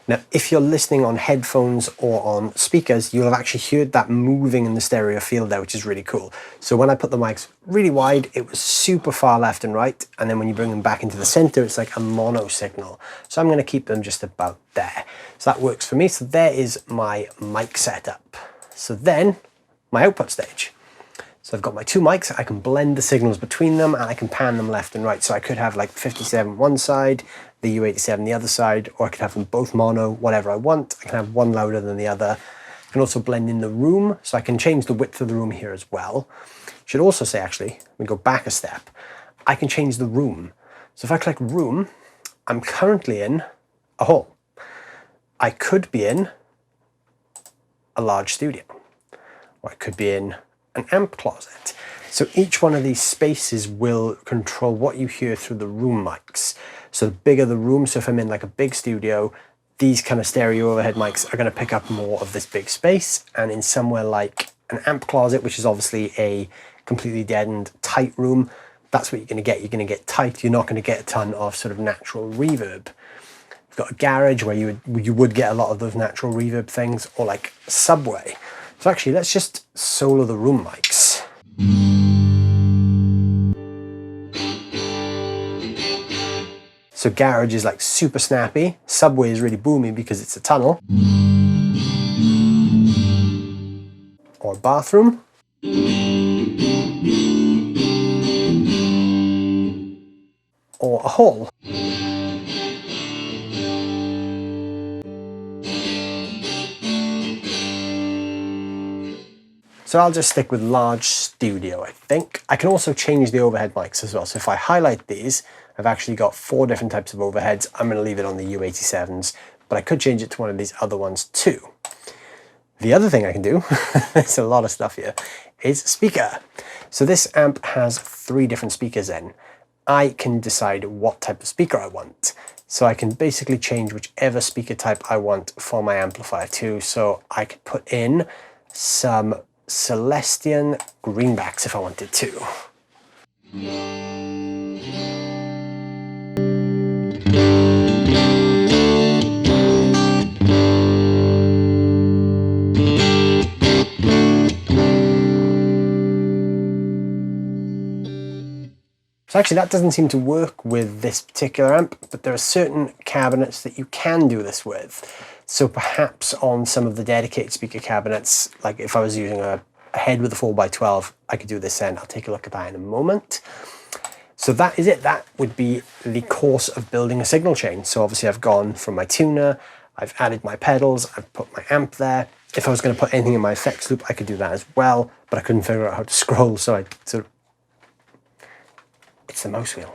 [SPEAKER 1] Now, if you're listening on headphones or on speakers, you'll have actually heard that moving in the stereo field there, which is really cool. So when I put the mics really wide, it was super far left and right. And then when you bring them back into the center, it's like a mono signal. So I'm going to keep them just about there. So that works for me. So there is my mic setup. So then my output stage. So I've got my two mics, I can blend the signals between them and I can pan them left and right. So I could have like 57 one side, the U87 the other side, or I could have them both mono, whatever I want. I can have one louder than the other. I can also blend in the room, so I can change the width of the room here as well. Should also say, actually, we go back a step, I can change the room. So if I click room, I'm currently in a hall. I could be in a large studio, or I could be in an amp closet. So each one of these spaces will control what you hear through the room mics. So the bigger the room, so if I'm in like a big studio, these kind of stereo overhead mics are going to pick up more of this big space. And in somewhere like an amp closet, which is obviously a completely deadened tight room, that's what you're going to get. You're going to get tight. You're not going to get a ton of sort of natural reverb. You've got a garage where you would get a lot of those natural reverb things, or like a subway. So actually, let's just solo the room mics. So garage is like super snappy. Subway is really boomy because it's a tunnel. Or bathroom. Or a hall. So I'll just stick with large studio, I think. I can also change the overhead mics as well. So if I highlight these, I've actually got 4 different types of overheads. I'm going to leave it on the U87s, but I could change it to one of these other ones too. The other thing I can do, there's a lot of stuff here, is speaker. So this amp has 3 different speakers in. I can decide what type of speaker I want. So I can basically change whichever speaker type I want for my amplifier too. So I could put in some Celestian greenbacks if I wanted to. So actually that doesn't seem to work with this particular amp, but there are certain cabinets that you can do this with. So perhaps on some of the dedicated speaker cabinets, like if I was using a head with a 4x12, I could do this then. I'll take a look at that in a moment. So that is it. That would be the course of building a signal chain. So obviously I've gone from my tuner, I've added my pedals, I've put my amp there. If I was going to put anything in my effects loop, I could do that as well, but I couldn't figure out how to scroll, so I sort of... It's the mouse wheel.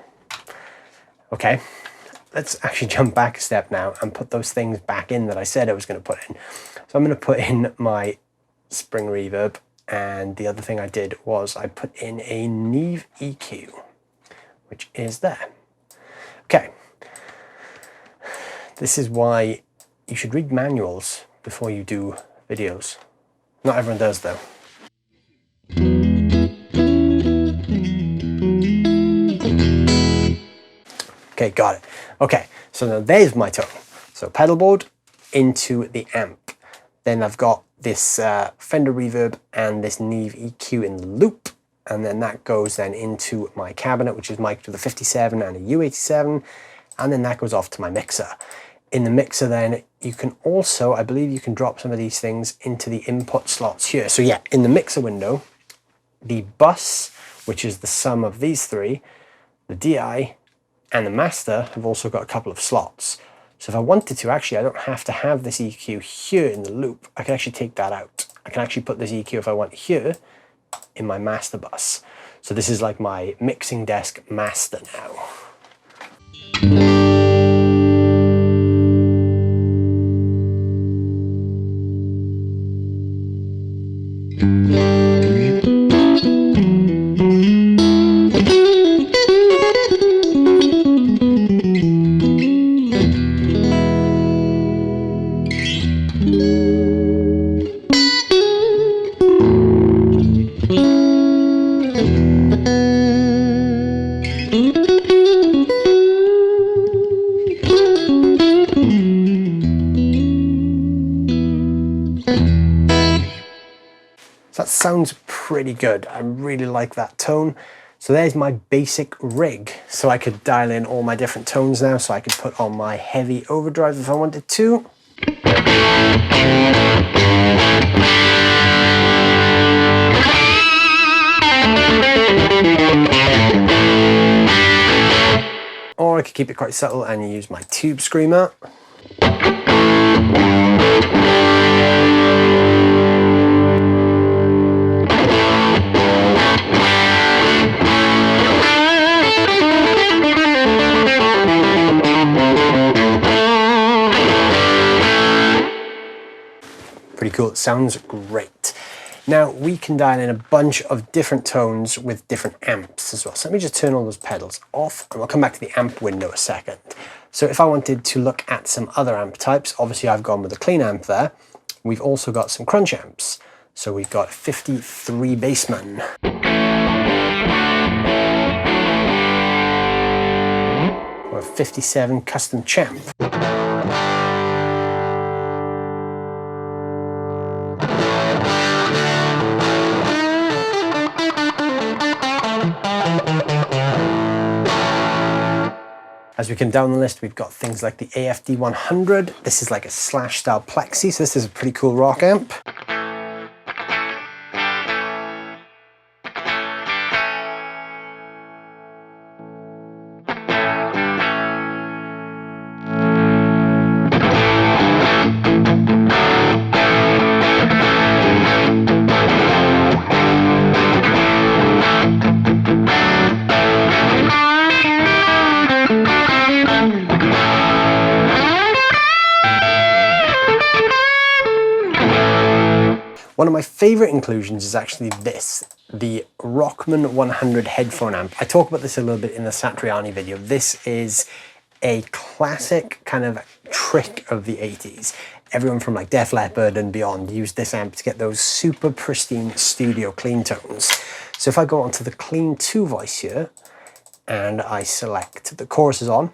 [SPEAKER 1] Okay. Let's actually jump back a step now and put those things back in that I said I was going to put in. So I'm going to put in my spring reverb, and the other thing I did was I put in a Neve EQ, which is there. Okay. This is why you should read manuals before you do videos. Not everyone does though. Okay, got it. Okay, so now there's my tone. So pedal board into the amp. Then I've got this Fender reverb and this Neve EQ in the loop. And then that goes then into my cabinet, which is mic'd with a 57 and a U87. And then that goes off to my mixer. In the mixer then, you can also, I believe you can drop some of these things into the input slots here. So yeah, in the mixer window, the bus, which is the sum of these three, the DI, and the master have also got a couple of slots. So if I wanted to, actually, I don't have to have this EQ here in the loop. I can actually take that out. I can actually put this EQ if I want here in my master bus. So this is like my mixing desk master now. So that sounds pretty good. I really like that tone. So there's my basic rig. So I could dial in all my different tones now. So I could put on my heavy overdrive if I wanted to. Or I could keep it quite subtle and use my tube screamer. Pretty cool, it sounds great. Now we can dial in a bunch of different tones with different amps as well. So let me just turn all those pedals off and I'll come back to the amp window a second. So if I wanted to look at some other amp types, obviously I've gone with a clean amp there. We've also got some crunch amps. So we've got 53 Bassman. Or a 57 Custom Champ. As we come down the list, we've got things like the AFD 100. This is like a slash style plexi, so this is a pretty cool rock amp. One of my favorite inclusions is actually this, the Rockman 100 headphone amp. I talk about this a little bit in the Satriani video. This is a classic kind of trick of the 80s. Everyone from like Def Leppard and beyond used this amp to get those super pristine studio clean tones. So if I go onto the clean 2 voice here and I select the choruses on,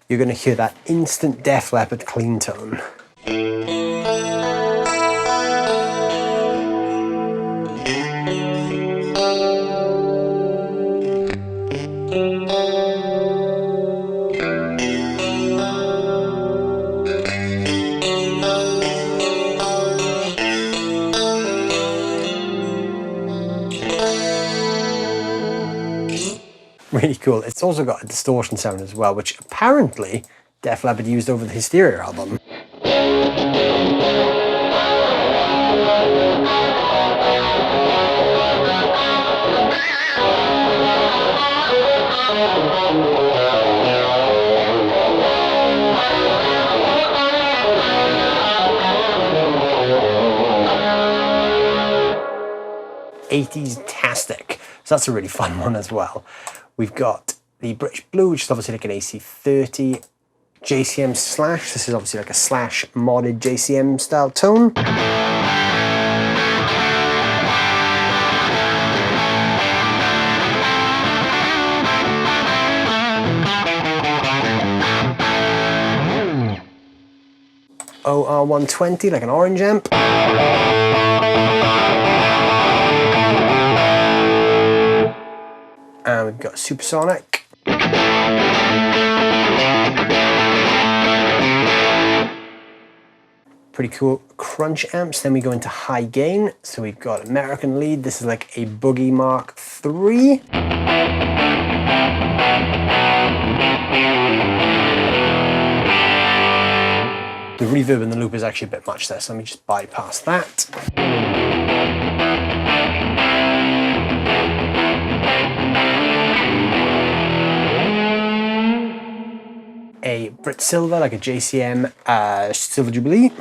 [SPEAKER 1] you're going to hear that instant Def Leppard clean tone. Really cool. It's also got a distortion sound as well, which apparently Def Leppard used over the Hysteria album. '80s-tastic. So that's a really fun one as well. We've got the British Blue, which is obviously like an AC30. JCM Slash, this is obviously like a Slash modded JCM style tone. OR120, like an orange amp. And we've got Supersonic. Pretty cool crunch amps. Then we go into high gain. So we've got American Lead. This is like a Boogie Mark III. The reverb in the loop is actually a bit much there, so let me just bypass that. A Brit Silver, like a JCM Silver Jubilee.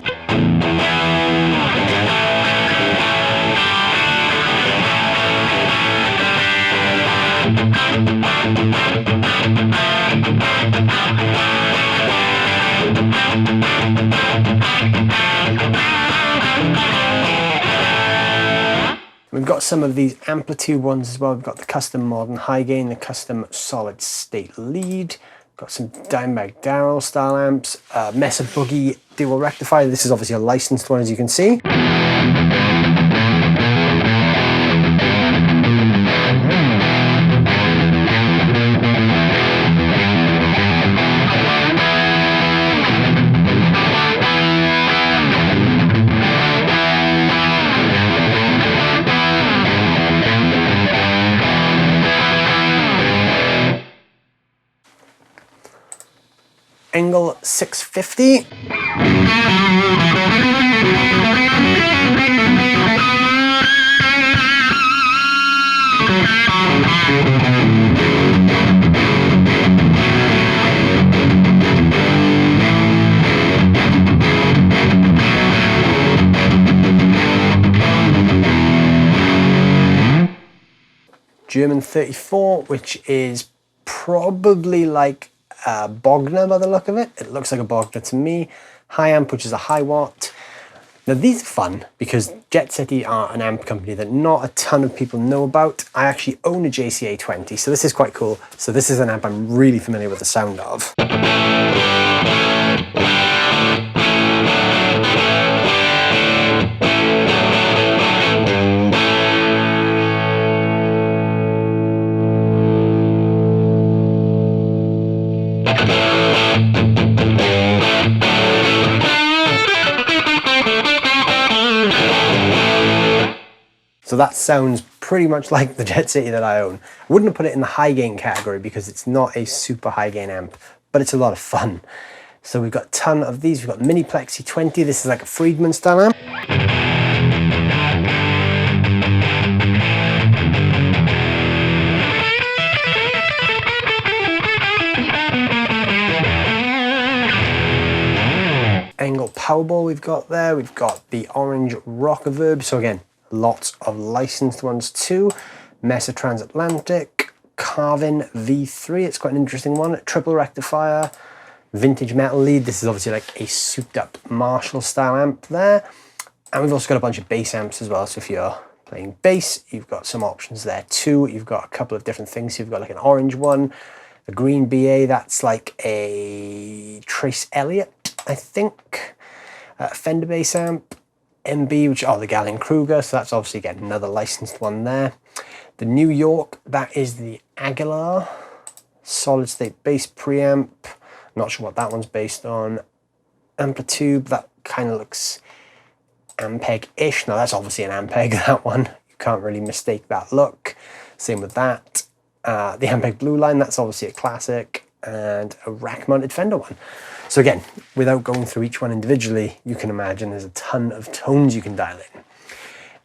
[SPEAKER 1] We've got some of these Amplitube ones as well. We've got the custom modern high gain, the custom solid state lead. Got some Dimebag Darrell style amps, Mesa Boogie dual rectifier. This is obviously a licensed one, as you can see. Engel 650. German 34, which is probably like Bogner by the look of it. It looks like a Bogner to me. High amp, which is a high watt. Now these are fun because Jet City are an amp company that not a ton of people know about. I actually own a JCA20, so this is quite cool. So this is an amp I'm really familiar with the sound of. So that sounds pretty much like the Jet City that I own. I wouldn't have put it in the high gain category because it's not a super high gain amp, but it's a lot of fun. So we've got a ton of these. We've got Mini Plexi 20. This is like a Friedman style amp. Engel Powerball we've got there. We've got the orange Rockaverb. So again, lots of licensed ones too. Mesa Transatlantic, Carvin V3, it's quite an interesting one. Triple rectifier, vintage metal lead. This is obviously like a souped up Marshall style amp there. And we've also got a bunch of bass amps as well. So if you're playing bass, you've got some options there too. You've got a couple of different things. You've got like an orange one, a green BA, that's like a Trace Elliott, I think. Fender bass amp. MB, which are the Gallien-Kruger, so that's obviously again another licensed one there. The New York, that is the Aguilar solid state bass preamp. Not sure what that one's based on. Amplitube, that kind of looks Ampeg-ish. Now that's obviously an Ampeg, that one. You can't really mistake that look. Same with that. the Ampeg Blue line, that's obviously a classic, and a rack-mounted Fender one. So again, without going through each one individually, you can imagine there's a ton of tones you can dial in.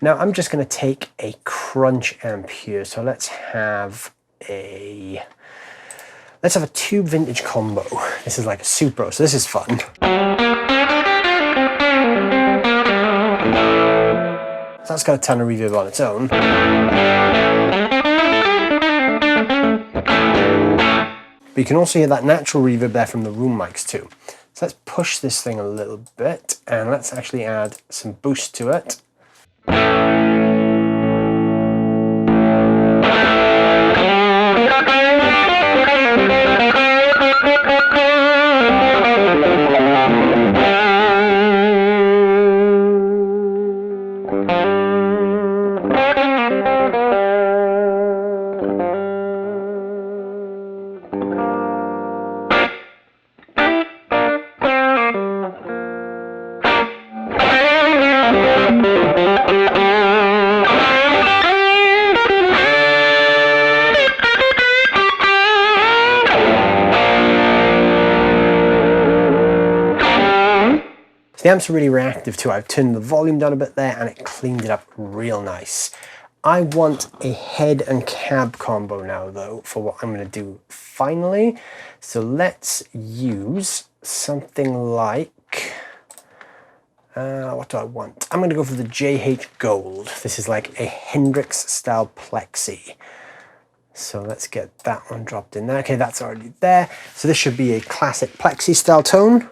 [SPEAKER 1] Now I'm just going to take a crunch amp here, so let's have a tube vintage combo. This is like a Supro, so this is fun. So that's got a ton of reverb on its own. But you can also hear that natural reverb there from the room mics too. So let's push this thing a little bit and let's actually add some boost to it. The amp's really reactive too. I've turned the volume down a bit there and it cleaned it up real nice. I want a head and cab combo now though for what I'm going to do finally. So let's use something like, what do I want? I'm going to go for the JH Gold. This is like a Hendrix style plexi. So let's get that one dropped in there. Okay, that's already there. So this should be a classic plexi style tone.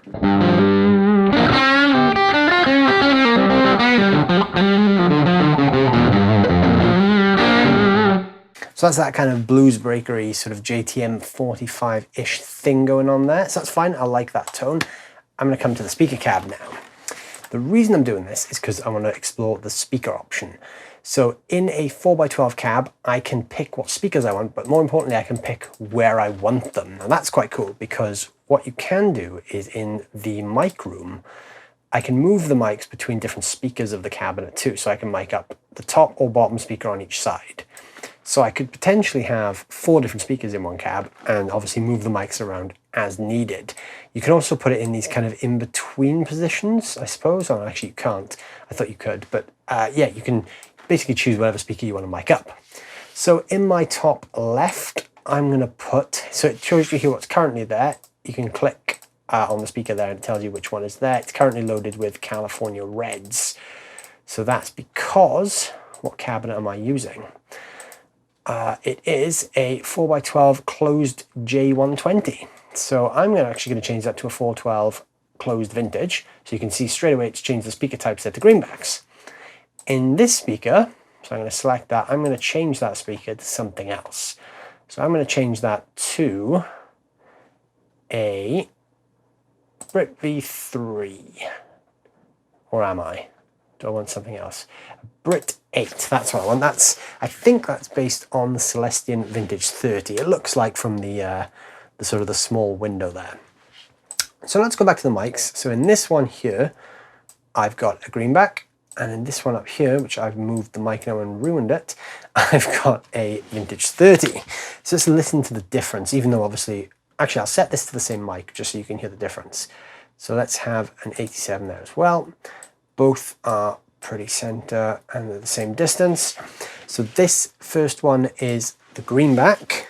[SPEAKER 1] So that's that kind of blues breakery sort of JTM 45-ish thing going on there. So that's fine, I like that tone. I'm going to come to the speaker cab now. The reason I'm doing this is because I want to explore the speaker option. So in a 4x12 cab, I can pick what speakers I want, but more importantly, I can pick where I want them. Now that's quite cool because what you can do is in the mic room, I can move the mics between different speakers of the cabinet too. So I can mic up the top or bottom speaker on each side. So I could potentially have 4 different speakers in one cab and obviously move the mics around as needed. You can also put it in these kind of in-between positions, I suppose. Oh, actually you can't. I thought you could, but yeah, you can basically choose whatever speaker you want to mic up. So in my top left, I'm going to put, so it shows you here what's currently there. You can click on the speaker there and it tells you which one is there. It's currently loaded with California Reds. So that's because, what cabinet am I using? It is a 4x12 closed J120. So I'm actually going to change that to a 412 closed vintage. So you can see straight away it's changed the speaker type set to greenbacks. In this speaker, so I'm going to select that, I'm going to change that speaker to something else. So I'm going to change that to a Brit V3. Or am I? Do I want something else? Brit 8, that's what I want. I think that's based on the Celestion Vintage 30. It looks like from the sort of the small window there. So let's go back to the mics. So in this one here, I've got a greenback, and in this one up here, which I've moved the mic now and ruined it, I've got a Vintage 30. So let's listen to the difference, even though obviously, actually I'll set this to the same mic just so you can hear the difference. So let's have an 87 there as well. Both are pretty center and they're the same distance. So this first one is the greenback.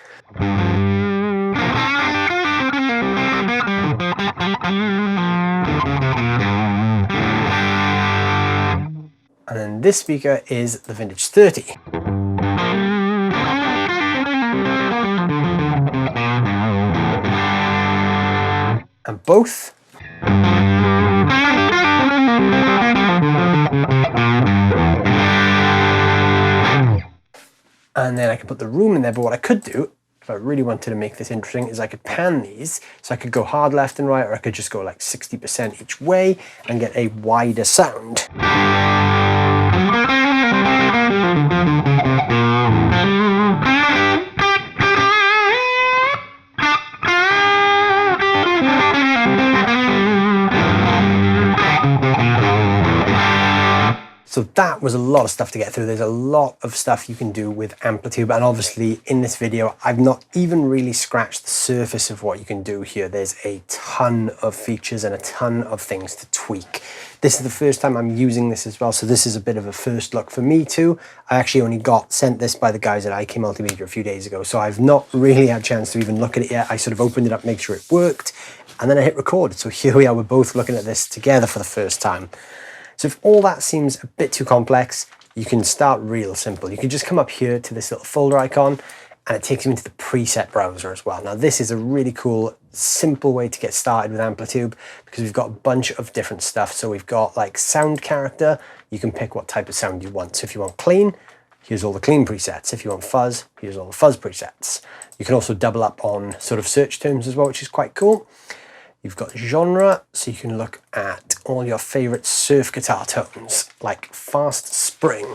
[SPEAKER 1] And then this speaker is the Vintage 30. And both and then I can put the room in there, but what I could do, if I really wanted to make this interesting, is I could pan these, so I could go hard left and right, or I could just go like 60% each way and get a wider sound. So that was a lot of stuff to get through. There's a lot of stuff you can do with Amplitube, and obviously in this video I've not even really scratched the surface of what you can do here. There's a ton of features and a ton of things to tweak. This is the first time I'm using this as well, so this is a bit of a first look for me too. I actually only got sent this by the guys at IK Multimedia a few days ago, so I've not really had a chance to even look at it yet. I sort of opened it up, make sure it worked, and then I hit record. So here we are, we're both looking at this together for the first time. So if all that seems a bit too complex, you can start real simple. You can just come up here to this little folder icon, and it takes you into the preset browser as well. Now this is a really cool, simple way to get started with Amplitube, because we've got a bunch of different stuff. So we've got like sound character, you can pick what type of sound you want. So if you want clean, here's all the clean presets. If you want fuzz, here's all the fuzz presets. You can also double up on sort of search terms as well, which is quite cool. You've got genre, so you can look at all your favorite surf guitar tones, like Fast Spring.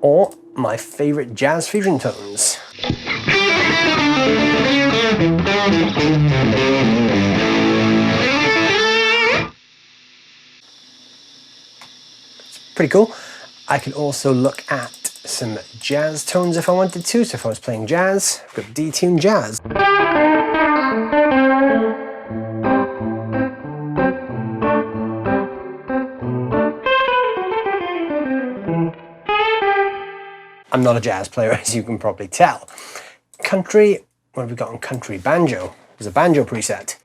[SPEAKER 1] Or my favorite jazz fusion tones. It's pretty cool. I could also look at some jazz tones if I wanted to. So if I was playing jazz, I've got detuned jazz. I'm not a jazz player, as you can probably tell. Country, what have we got on country? Banjo. There's a banjo preset.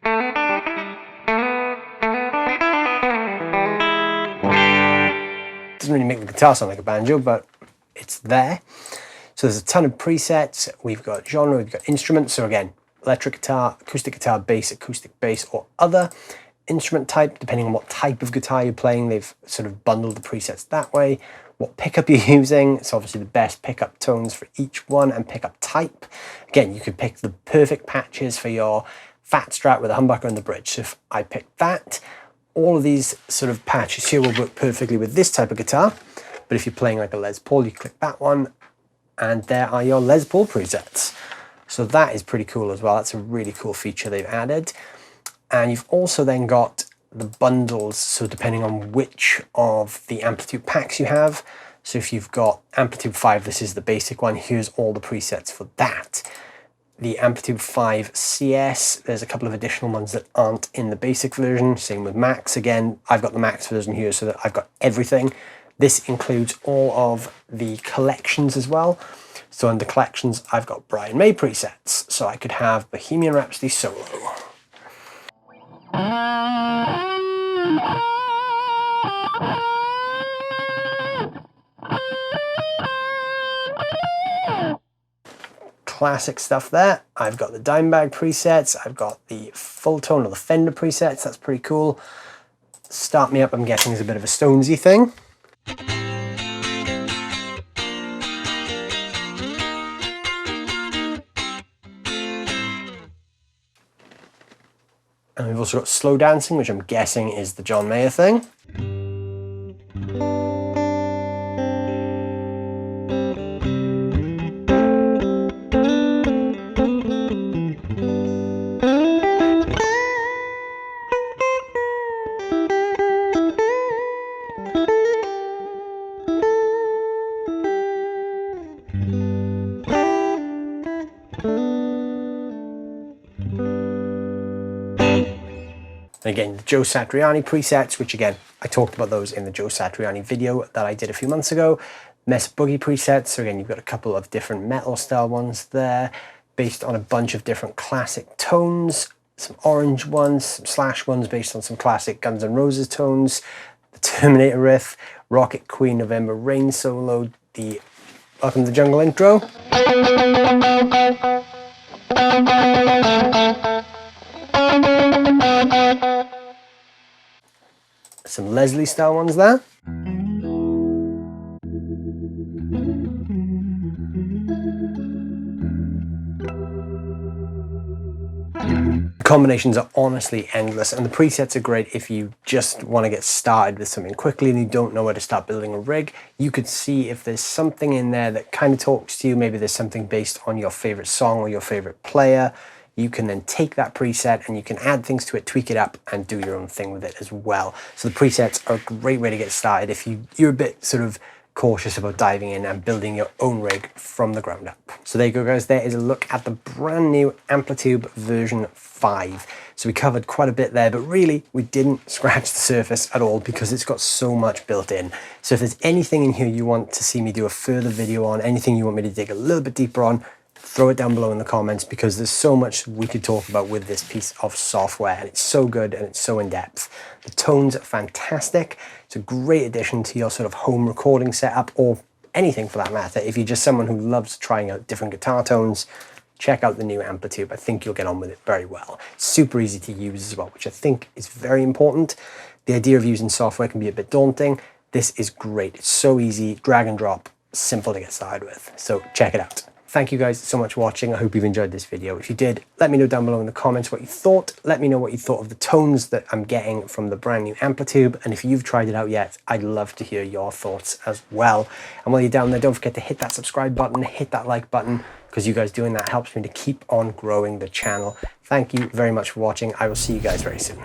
[SPEAKER 1] Doesn't really make the guitar sound like a banjo, but it's there. So there's a ton of presets. We've got genre, we've got instruments. So again, electric guitar, acoustic guitar, bass, acoustic bass, or other. Instrument type, depending on what type of guitar you're playing, they've sort of bundled the presets that way. What pickup you're using, it's obviously the best pickup tones for each one, and pickup type. Again, you could pick the perfect patches for your fat strat with a humbucker and the bridge. So if I pick that, all of these sort of patches here will work perfectly with this type of guitar. But if you're playing like a Les Paul, you click that one, and there are your Les Paul presets. So that is pretty cool as well. That's a really cool feature they've added. And you've also then got the bundles, so depending on which of the Amplitube packs you have. So if you've got Amplitube 5, this is the basic one, here's all the presets for that. The Amplitube 5 CS, there's a couple of additional ones that aren't in the basic version. Same with Max. Again, I've got the Max version here, so that I've got everything. This includes all of the collections as well. So under collections, I've got Brian May presets. So I could have Bohemian Rhapsody Solo. Classic stuff there. I've got the Dimebag presets, I've got the full tone or the Fender presets, that's pretty cool. Start Me Up, I'm guessing, is a bit of a Stonesy thing. And we've also got Slow Dancing, which I'm guessing is the John Mayer thing. And again, the Joe Satriani presets, which again, I talked about those in the Joe Satriani video that I did a few months ago. Mess Boogie presets, so again, you've got a couple of different metal style ones there, based on a bunch of different classic tones, some orange ones, some Slash ones based on some classic Guns N' Roses tones, the Terminator riff, Rocket Queen November Rain solo, the Welcome to the Jungle intro. Some Leslie style ones there. The combinations are honestly endless, and the presets are great if you just want to get started with something quickly and you don't know where to start building a rig. You could see if there's something in there that kind of talks to you. Maybe there's something based on your favorite song or your favorite player. you can then take that preset and you can add things to it, tweak it up, and do your own thing with it as well. So the presets are a great way to get started if you're a bit sort of cautious about diving in and building your own rig from the ground up. So there you go, guys. There is a look at the brand new Amplitube version 5. So we covered quite a bit there, but really we didn't scratch the surface at all because it's got so much built in. So if there's anything in here you want to see me do a further video on, anything you want me to dig a little bit deeper on, throw it down below in the comments, because there's so much we could talk about with this piece of software, and it's so good and it's so in depth. The tones are fantastic. It's a great addition to your sort of home recording setup, or anything for that matter. If you're just someone who loves trying out different guitar tones, check out the new Amplitube. I think you'll get on with it very well. It's super easy to use as well, which I think is very important. The idea of using software can be a bit daunting. This is great. It's so easy, drag and drop, simple to get started with. So check it out. Thank you guys so much for watching. I hope you've enjoyed this video. If you did, let me know down below in the comments what you thought. Let me know what you thought of the tones that I'm getting from the brand new Amplitube. And if you've tried it out yet, I'd love to hear your thoughts as well. And while you're down there, don't forget to hit that subscribe button, hit that like button, because you guys doing that helps me to keep on growing the channel. Thank you very much for watching. I will see you guys very soon.